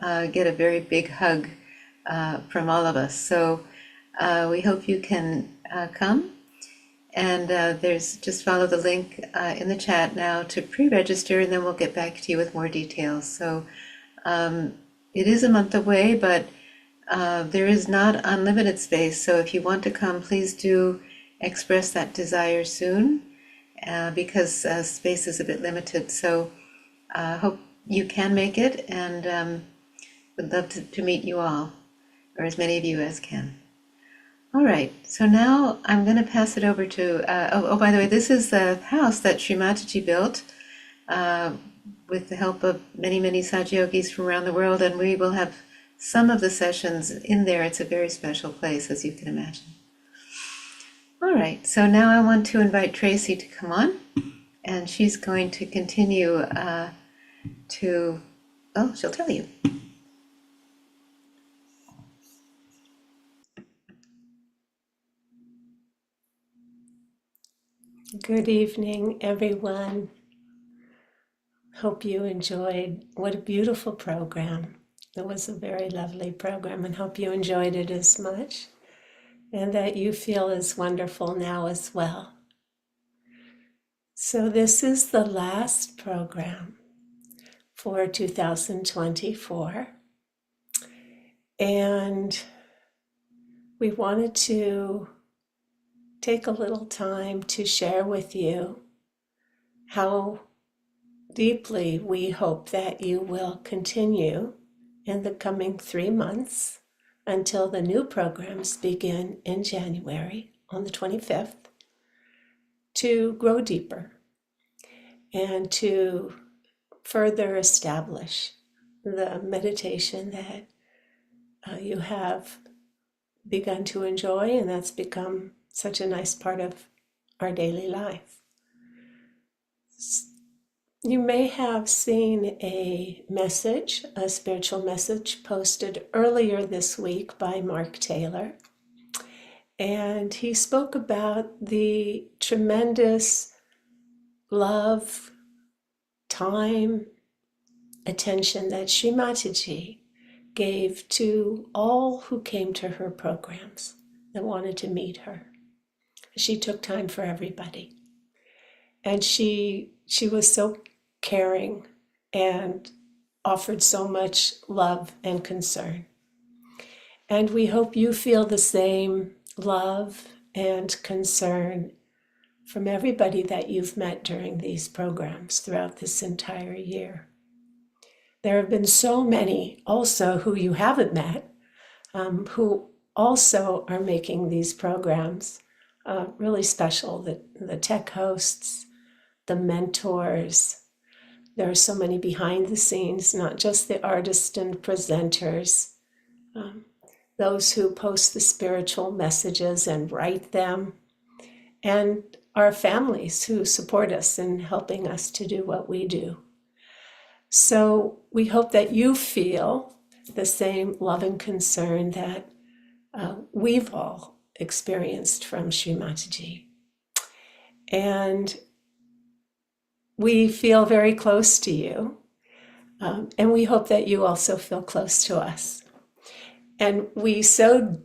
A: get a very big hug from all of us. So we hope you can come. And there's just follow the link in the chat now to pre-register, and then we'll get back to you with more details. So it is a month away, but there is not unlimited space. So if you want to come, please do express that desire soon, because space is a bit limited. So hope you can make it, and Would love to meet you all, or as many of you as can. All right, so now I'm going to pass it over to, by the way, this is the house that Shri Mataji built with the help of many, many Sahaja Yogis from around the world, and we will have some of the sessions in there. It's a very special place, as you can imagine. All right, so now I want to invite Tracy to come on, and she's going to continue she'll tell you.
B: Good evening, everyone. Hope you enjoyed. What a beautiful program. It was a very lovely program, and hope you enjoyed it as much and that you feel as wonderful now as well. So this is the last program for 2024, and we wanted to take a little time to share with you how deeply we hope that you will continue in the coming 3 months until the new programs begin in January on the 25th to grow deeper and to further establish the meditation that you have begun to enjoy, and that's become such a nice part of our daily life. You may have seen a spiritual message posted earlier this week by Mark Taylor. And he spoke about the tremendous love, time, attention that Shri Mataji gave to all who came to her programs that wanted to meet her. She took time for everybody. And she was so caring and offered so much love and concern. And we hope you feel the same love and concern from everybody that you've met during these programs throughout this entire year. There have been so many also who you haven't met, who also are making these programs really special. The tech hosts, the mentors. There are so many behind the scenes, not just the artists and presenters, those who post the spiritual messages and write them, and our families who support us in helping us to do what we do. So we hope that you feel the same love and concern that we've all experienced from Shri Mataji. And we feel very close to you, and we hope that you also feel close to us. And we so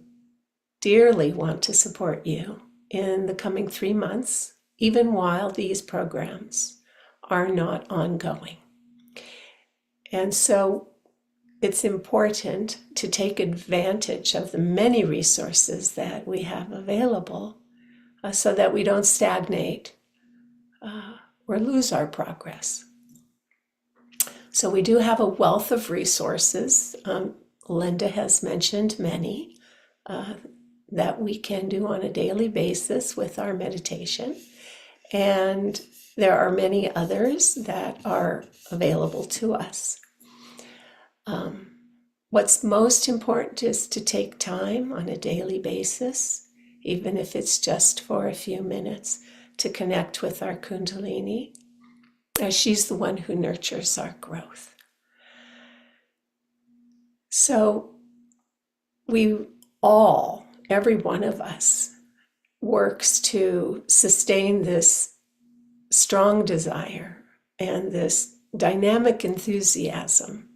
B: dearly want to support you in the coming 3 months, even while these programs are not ongoing. And so it's important to take advantage of the many resources that we have available so that we don't stagnate or lose our progress. So we do have a wealth of resources. Linda has mentioned many that we can do on a daily basis with our meditation. And there are many others that are available to us. What's most important is to take time on a daily basis, even if it's just for a few minutes, to connect with our Kundalini, as she's the one who nurtures our growth. So we all, every one of us, works to sustain this strong desire and this dynamic enthusiasm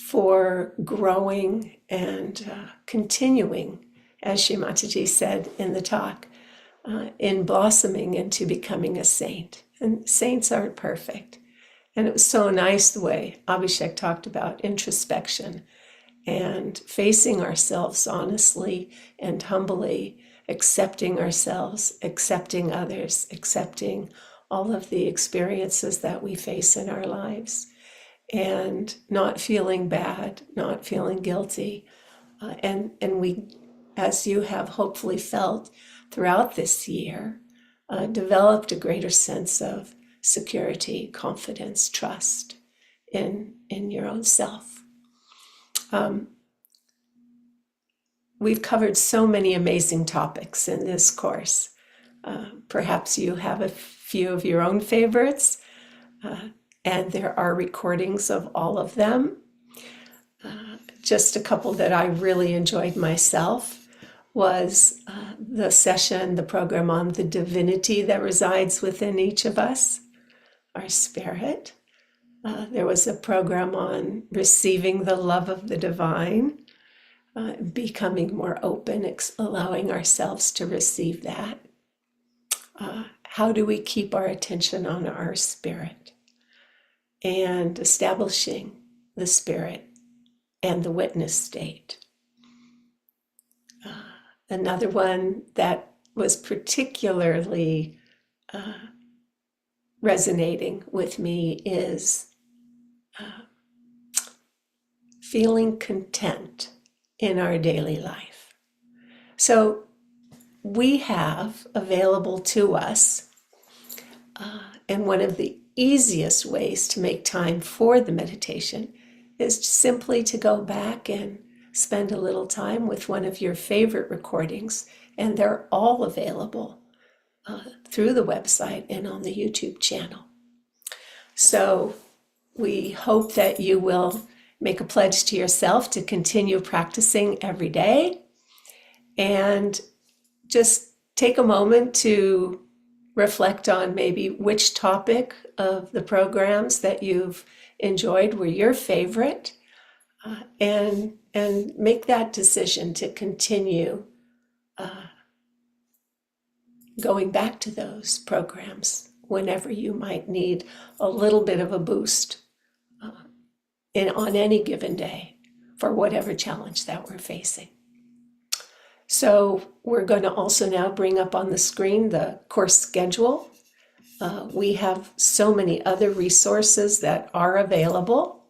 B: for growing and continuing, as Shri Mataji said in the talk, in blossoming into becoming a saint. And saints aren't perfect. And it was so nice the way Abhishek talked about introspection and facing ourselves honestly and humbly, accepting ourselves, accepting others, accepting all of the experiences that we face in our lives. and not feeling bad, not feeling guilty. And we, as you have hopefully felt throughout this year, developed a greater sense of security, confidence, trust in your own self. We've covered so many amazing topics in this course. Perhaps you have a few of your own favorites, and there are recordings of all of them. Just a couple that I really enjoyed myself was the program on the divinity that resides within each of us, our spirit. There was a program on receiving the love of the divine, becoming more open, allowing ourselves to receive that. How do we keep our attention on our spirit? And establishing the spirit and the witness state. Another one that was particularly resonating with me is feeling content in our daily life. So we have available to us, and one of the easiest ways to make time for the meditation is simply to go back and spend a little time with one of your favorite recordings, and they're all available through the website and on the YouTube channel. So we hope that you will make a pledge to yourself to continue practicing every day, and just take a moment to reflect on maybe which topic of the programs that you've enjoyed were your favorite, and make that decision to continue going back to those programs whenever you might need a little bit of a boost on any given day for whatever challenge that we're facing. So we're going to also now bring up on the screen the course schedule. We have so many other resources that are available.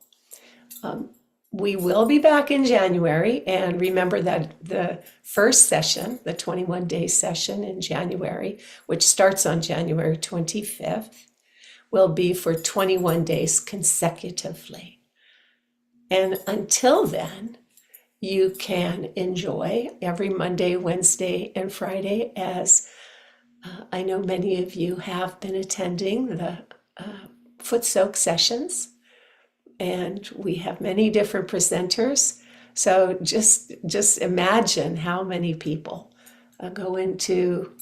B: We will be back in January, and remember that the first session, the 21-day session in January, which starts on January 25th, will be for 21 days consecutively. And until then, you can enjoy every Monday, Wednesday, and Friday, as I know many of you have been attending the foot soak sessions, and we have many different presenters. So just imagine how many people go into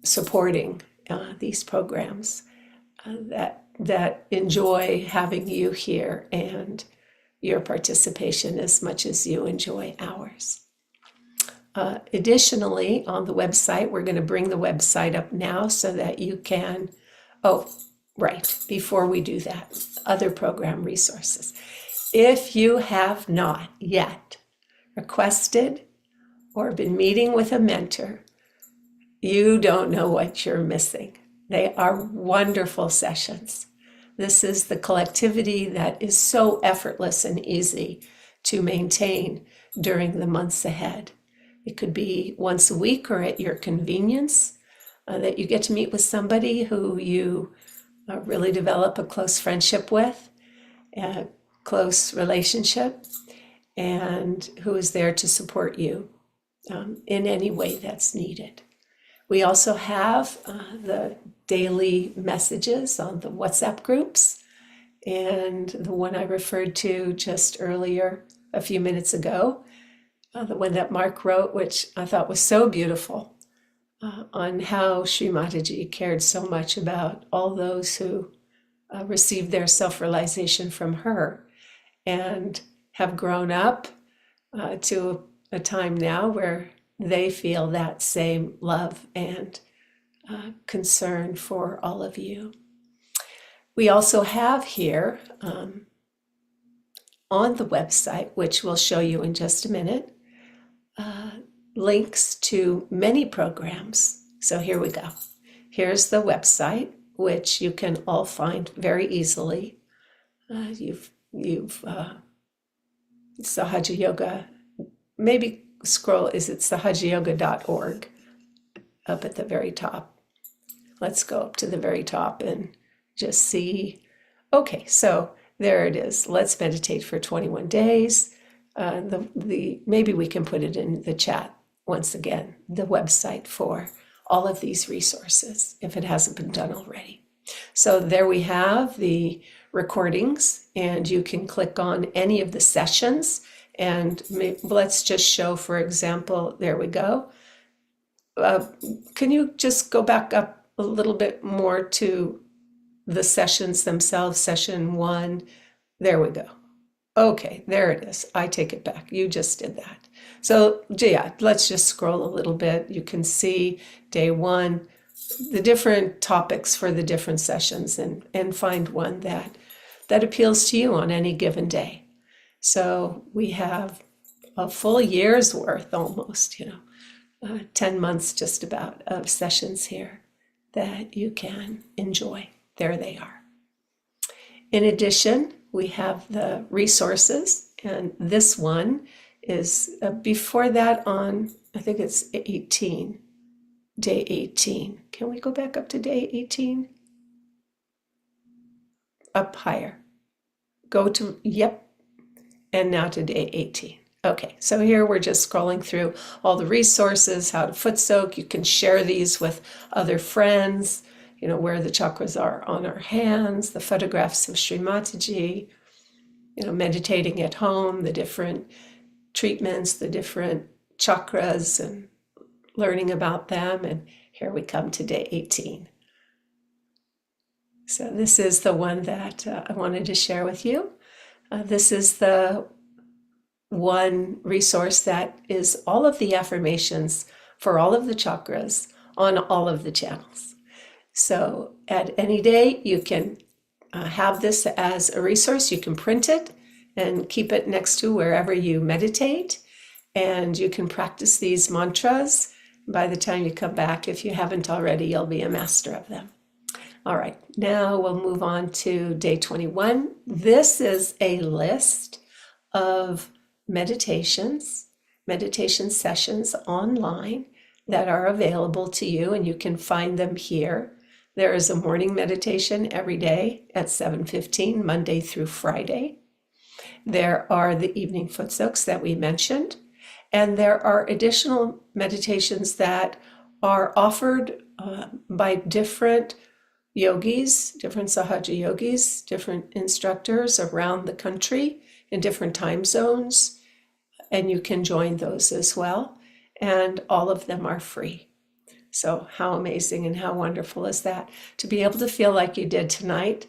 B: supporting these programs that enjoy having you here and your participation as much as you enjoy ours. Additionally, on the website, we're going to bring the website up now so that you can, before we do that, other program resources. If you have not yet requested or been meeting with a mentor, you don't know what you're missing. They are wonderful sessions. This is the collectivity that is so effortless and easy to maintain during the months ahead. It could be once a week or at your convenience, that you get to meet with somebody who you really develop a close friendship with, a close relationship, and who is there to support you in any way that's needed. We also have the daily messages on the WhatsApp groups, and the one I referred to just earlier, a few minutes ago, the one that Mark wrote, which I thought was so beautiful, on how Shri Mataji cared so much about all those who received their self-realization from her and have grown up to a time now where they feel that same love and concern for all of you. We also have here on the website, which we'll show you in just a minute, links to many programs. So here we go. Here's the website, which you can all find very easily You've Sahaja Yoga. Maybe scroll. Is it sahajayoga.org up at the very top? Let's go up to the very top and just see. Okay, so there it is. Let's meditate for 21 days. Maybe we can put it in the chat once again, the website for all of these resources, if it hasn't been done already. So there we have the recordings, and you can click on any of the sessions. And let's just show, for example, there we go. Can you just go back up a little bit more to the sessions themselves? Session 1, there we go. Okay, there it is. I take it back. You just did that. So yeah, let's just scroll a little bit. You can see day 1, the different topics for the different sessions, and find one that appeals to you on any given day. So we have a full year's worth almost, 10 months just about of sessions here that you can enjoy. There they are. In addition, we have the resources, and this one is before that on, I think it's 18, day 18. Can we go back up to day 18? Up higher. Go to, yep, and now to day 18. Okay, so here we're just scrolling through all the resources, how to foot soak. You can share these with other friends, where the chakras are on our hands, the photographs of Shri Mataji, meditating at home, the different treatments, the different chakras, and learning about them. And here we come to day 18. So this is the one that I wanted to share with you. This is the one resource that is all of the affirmations for all of the chakras on all of the channels. So at any day, you can have this as a resource. You can print it and keep it next to wherever you meditate. And you can practice these mantras. By the time you come back, if you haven't already, you'll be a master of them. All right, now we'll move on to day 21. This is a list of meditation sessions online that are available to you, and you can find them here. There is a morning meditation every day at 7:15, Monday through Friday. There are the evening foot soaks that we mentioned, and there are additional meditations that are offered by different yogis, different Sahaja yogis, different instructors around the country in different time zones, and you can join those as well, and all of them are free. So how amazing and how wonderful is that, to be able to feel like you did tonight,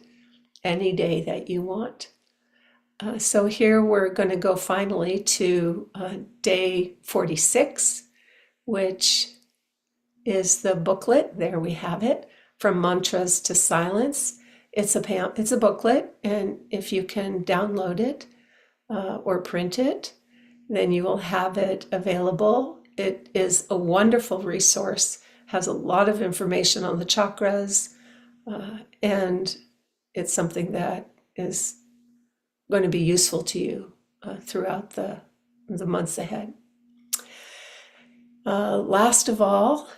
B: any day that you want. So here we're going to go finally to day 46, which is the booklet. There we have it, From Mantras to Silence. It's a booklet, and if you can download it or print it, then you will have it available. It is a wonderful resource, has a lot of information on the chakras, and it's something that is going to be useful to you throughout the months ahead. Last of all,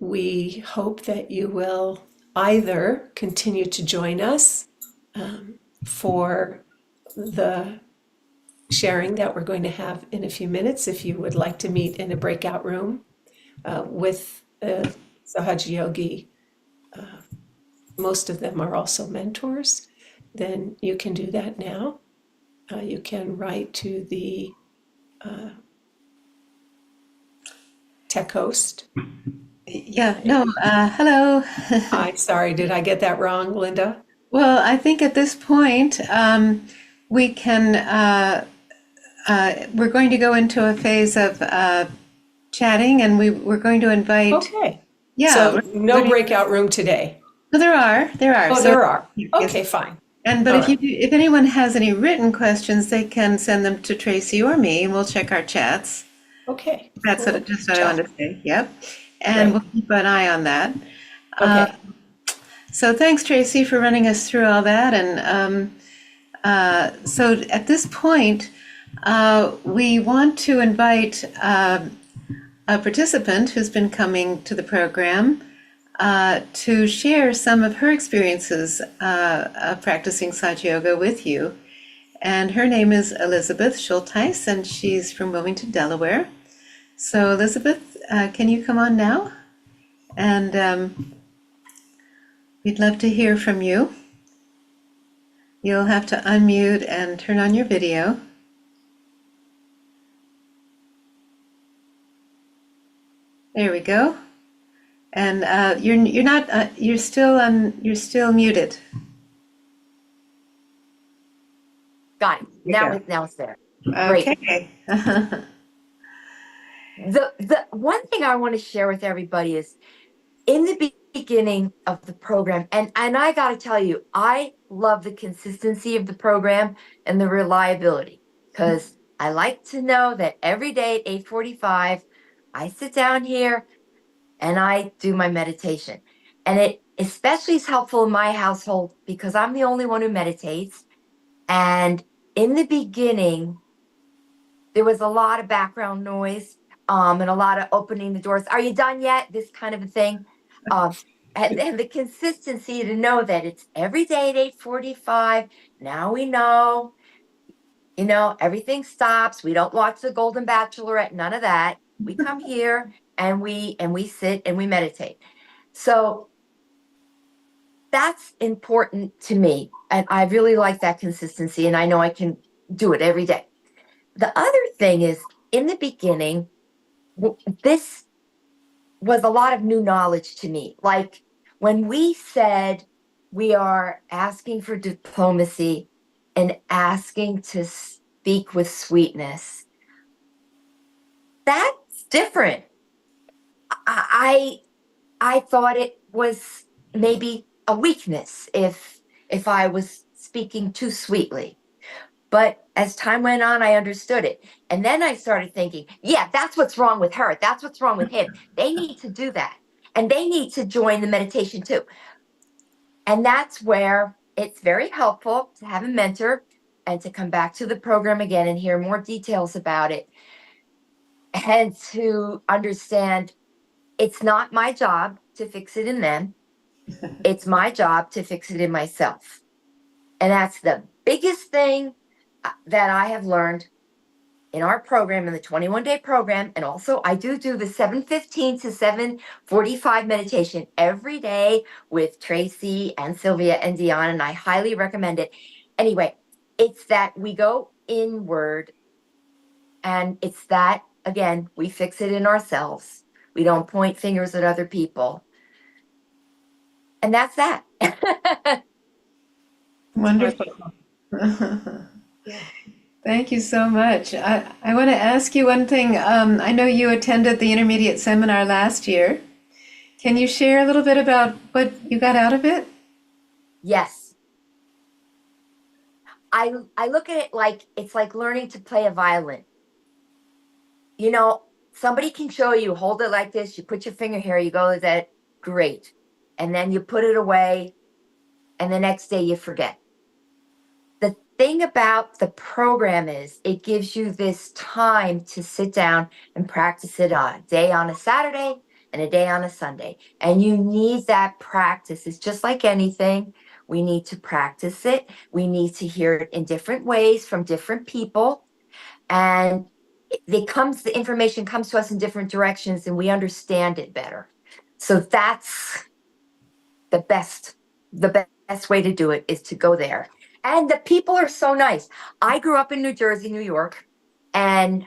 B: we hope that you will either continue to join us for the sharing that we're going to have in a few minutes. If you would like to meet in a breakout room with Sahaja Yogi, most of them are also mentors, then you can do that now. You can write to the tech host.
A: Yeah, no, hello.
B: I'm sorry, did I get that wrong, Linda?
A: Well, I think at this point, we can, we're going to go into a phase of chatting, and we're going to invite.
B: Okay.
A: Yeah.
B: So no breakout room today.
A: Well, there are.
B: Oh,
A: So,
B: there are.
A: yes.
B: Okay, fine.
A: But
B: All
A: if anyone has any written questions, they can send them to Tracy or me, and we'll check our chats.
B: Okay.
A: That's
B: cool.
A: just what I wanted to say. Yep. And
B: Right.
A: we'll keep an eye on that.
B: Okay.
A: So thanks, Tracy, for running us through all that. And So at this point, we want to invite a participant who's been coming to the program to share some of her experiences of practicing Sahaja Yoga with you. And her name is Elizabeth Schulteis, and she's from Wilmington, Delaware. So Elizabeth, can you come on now? And we'd love to hear from you. You'll have to unmute and turn on your video. There we go. And you're still muted.
E: Got it. Now it's there.
A: Okay.
E: The one thing I want to share with everybody is in the beginning of the program, and I got to tell you, I love the consistency of the program and the reliability, because I like to know that every day at 8:45, I sit down here and I do my meditation. And it especially is helpful in my household because I'm the only one who meditates. And in the beginning, there was a lot of background noise and a lot of opening the doors. Are you done yet? This kind of a thing. And the consistency to know that it's every day at 8:45. Now we know, everything stops. We don't watch The Golden Bachelorette, none of that. We come here and we sit and we meditate. So that's important to me. And I really like that consistency. And I know I can do it every day. The other thing is, in the beginning, this was a lot of new knowledge to me. Like when we said we are asking for diplomacy and asking to speak with sweetness, that's different. I thought it was maybe a weakness if I was speaking too sweetly. But as time went on, I understood it. And then I started thinking, yeah, that's what's wrong with her. That's what's wrong with him. They need to do that. And they need to join the meditation too. And that's where it's very helpful to have a mentor and to come back to the program again and hear more details about it. And to understand it's not my job to fix it in them. It's my job to fix it in myself. And that's the biggest thing that I have learned in our program, in the 21-day program. And also I do the 7:15 to 7:45 meditation every day with Tracy and Sylvia and Dion, and I highly recommend it. Anyway, it's that we go inward, and it's that, again, we fix it in ourselves. We don't point fingers at other people. And that's that.
A: Wonderful. Thank you so much. I want to ask you one thing. I know you attended the intermediate seminar last year. Can you share a little bit about what you got out of it?
E: Yes. I look at it like it's like learning to play a violin. Somebody can show you, hold it like this, you put your finger here, you go, is that great? And then you put it away, and the next day you forget. The thing about the program is it gives you this time to sit down and practice it a day on a Saturday and a day on a Sunday. And you need that practice. It's just like anything. We need to practice it. We need to hear it in different ways from different people. And the information comes to us in different directions, and we understand it better. So that's the best way to do it, is to go there. And the people are so nice. I grew up in New Jersey, New York, and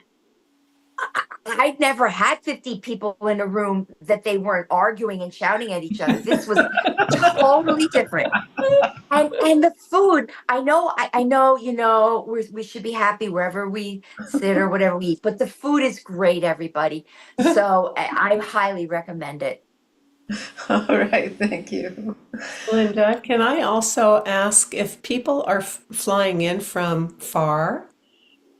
E: I'd never had 50 people in a room that they weren't arguing and shouting at each other. This was totally different. And the food, I know, we should be happy wherever we sit or whatever we eat, but the food is great, everybody. So I highly recommend it.
A: All right, thank you.
B: Linda, can I also ask if people are flying in from far?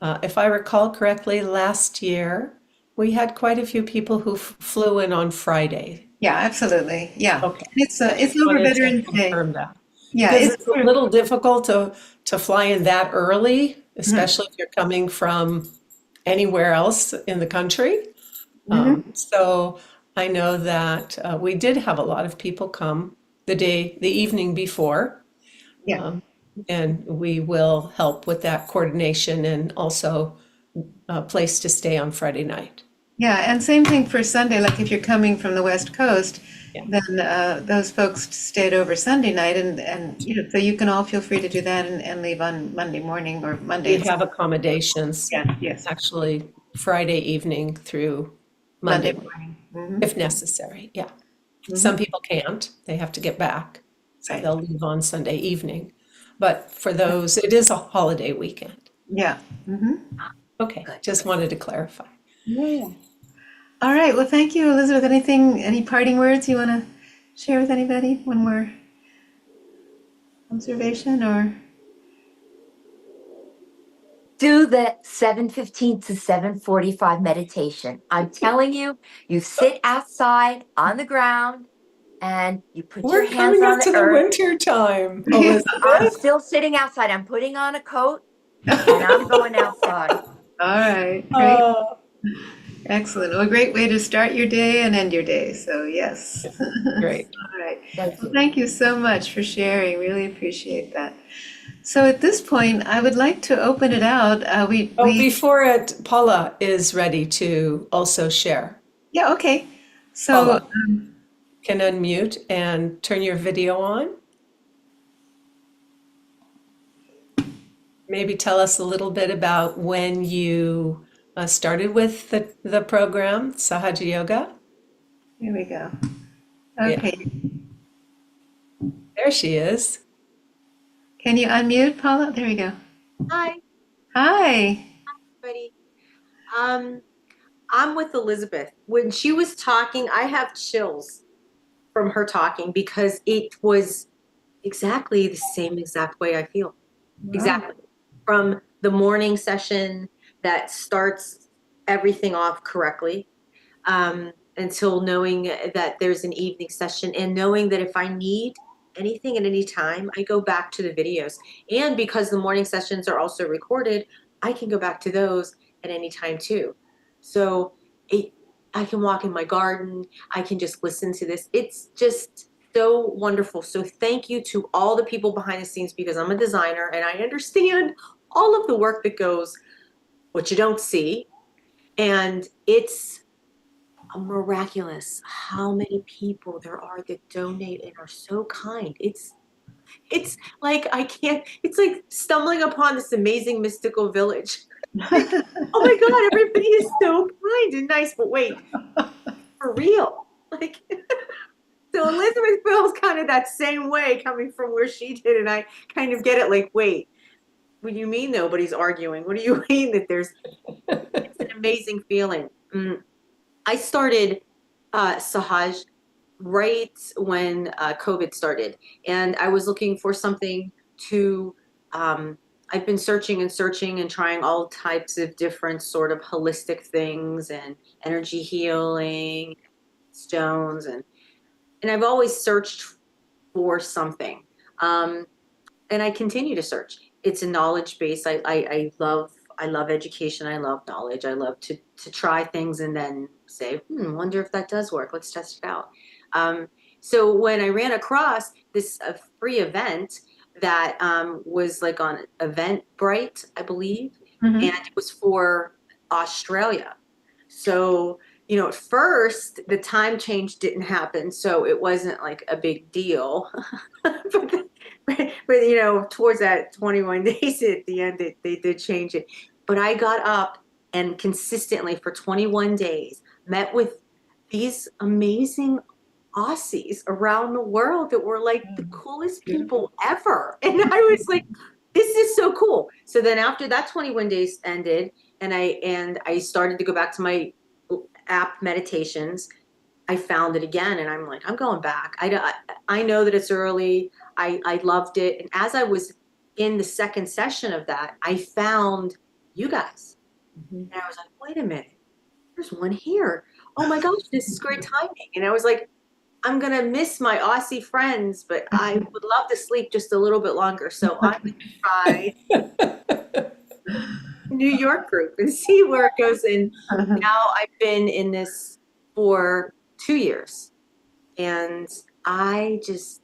B: If I recall correctly, last year we had quite a few people who flew in on Friday.
A: Yeah, absolutely. Yeah.
B: Okay.
A: It's over Veterans Day.
B: Confirm that.
A: Yeah,
B: because
A: it's
B: it's a little difficult to fly in that early, especially if you're coming from anywhere else in the country. So I know that we did have a lot of people come the evening before,
A: yeah.
B: and we will help with that coordination and also a place to stay on Friday night.
A: Yeah, and same thing for Sunday. Like if you're coming from the West Coast,
B: Yeah.
A: then those folks stayed over Sunday night, and so you can all feel free to do that and leave on Monday morning or Monday.
B: We have accommodations,
A: Yeah, yes,
B: actually Friday evening through
A: Monday
B: Monday morning,
A: morning.
B: if necessary. Yeah. Some people can't, they have to get back, so
A: Right.
B: they'll leave on Sunday evening. But for those, it is a holiday weekend.
A: Yeah.
B: Okay, just wanted to clarify.
A: Yeah. All right. Well, thank you, Elizabeth. Any parting words you want to share with anybody? One more observation or?
E: Do the 7:15 to 7:45 meditation. I'm telling you, you sit outside on the ground and you put your
B: We're
E: hands
B: coming
E: on
B: up
E: the
B: to the
E: earth.
B: winter time,
E: I'm
B: Elizabeth.
E: still sitting outside. I'm putting on a coat and I'm going outside.
A: All right. Great.
B: Uh,
A: Excellent. Well, a great way to start your day and end your day. So, yes.
B: Great.
A: All right.
E: Thank
A: Well,
E: you.
A: thank you so much for sharing. Really appreciate that. So, at this point, I would like to open it out.
B: Before Paula is ready to also share.
A: Yeah, okay. So,
B: Paula can unmute and turn your video on. Maybe tell us a little bit about when you started with the program, Sahaja Yoga.
A: here we go.
B: Yeah,
A: Okay.
B: there she is.
A: Can you unmute, Paula? There we go.
F: Hi,
A: Hi.
F: everybody. I'm with Elizabeth. When she was talking, I have chills from her talking because it was exactly the same exact way I feel.
A: Wow.
F: Exactly. From the morning session that starts everything off correctly, until knowing that there's an evening session and knowing that if I need anything at any time, I go back to the videos. And because the morning sessions are also recorded, I can go back to those at any time too. So I can walk in my garden. I can just listen to this. It's just so wonderful. So thank you to all the people behind the scenes because I'm a designer and I understand all of the work that goes, what you don't see. And it's miraculous how many people there are that donate and are so kind. It's like it's like stumbling upon this amazing mystical village. Like, oh my God, everybody is so kind and nice. But wait, for real. Like so Elizabeth feels kind of that same way coming from where she did, and I kind of get it like, wait, what do you mean nobody's arguing? What do you mean that there's it's an amazing feeling. I started Sahaj right when COVID started, and I was looking for something to. I've been searching and searching and trying all types of different sort of holistic things and energy healing, stones, and I've always searched for something, and I continue to search. It's a knowledge base. I love education. I love knowledge. I love to try things and then say, wonder if that does work. Let's test it out. So when I ran across this free event that was like on Eventbrite, I believe, and it was for Australia. So, at first the time change didn't happen, so it wasn't like a big deal. but towards that 21 days at the end, they did change it. But I got up and consistently for 21 days met with these amazing Aussies around the world that were like the coolest people ever. And I was like, this is so cool. So then after that 21 days ended and I started to go back to my app meditations, I found it again and I'm like, I'm going back. I know that it's early. I loved it. And as I was in the second session of that, I found you guys. And I was like, wait a minute, there's one here. Oh my gosh, this is great timing. And I was like, I'm gonna miss my Aussie friends, but I would love to sleep just a little bit longer. So I'm gonna try New York group and see where it goes. And now I've been in this for 2 years, and I just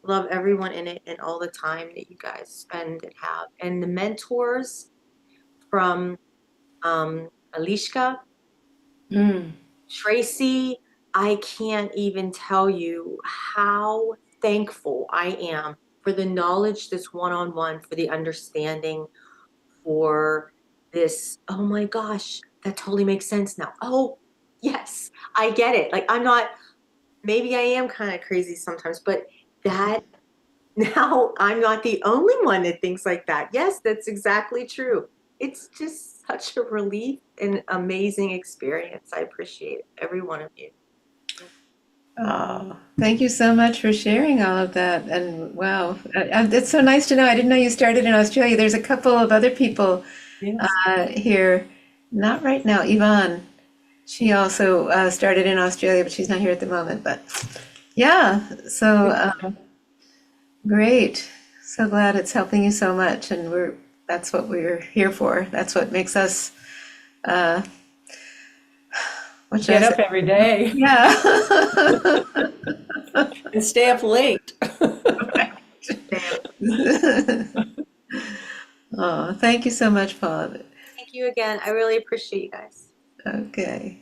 F: love everyone in it and all the time that you guys spend and have, and the mentors from Alishka, Tracy. I can't even tell you how thankful I am for the knowledge that's one-on-one, for the understanding, for this, oh my gosh, that totally makes sense now. Oh, yes, I get it. Like, I'm not, maybe I am kind of crazy sometimes, but that now I'm not the only one that thinks like that. Yes, that's exactly true. It's just such a relief and amazing experience. I appreciate every one of you.
A: Oh, thank you so much for sharing all of that. And wow, it's so nice to know. I didn't know you started in Australia. There's a couple of other people
B: Yes.
A: here. Not right now. Yvonne, she also started in Australia, but she's not here at the moment. But yeah, so great. So glad it's helping you so much. And that's what we're here for. That's what makes us, what should I
B: Get up
A: say?
B: every day
A: Yeah.
B: and stay up late.
A: Oh, thank you so much, Paul.
F: Thank you again. I really appreciate you guys.
A: Okay.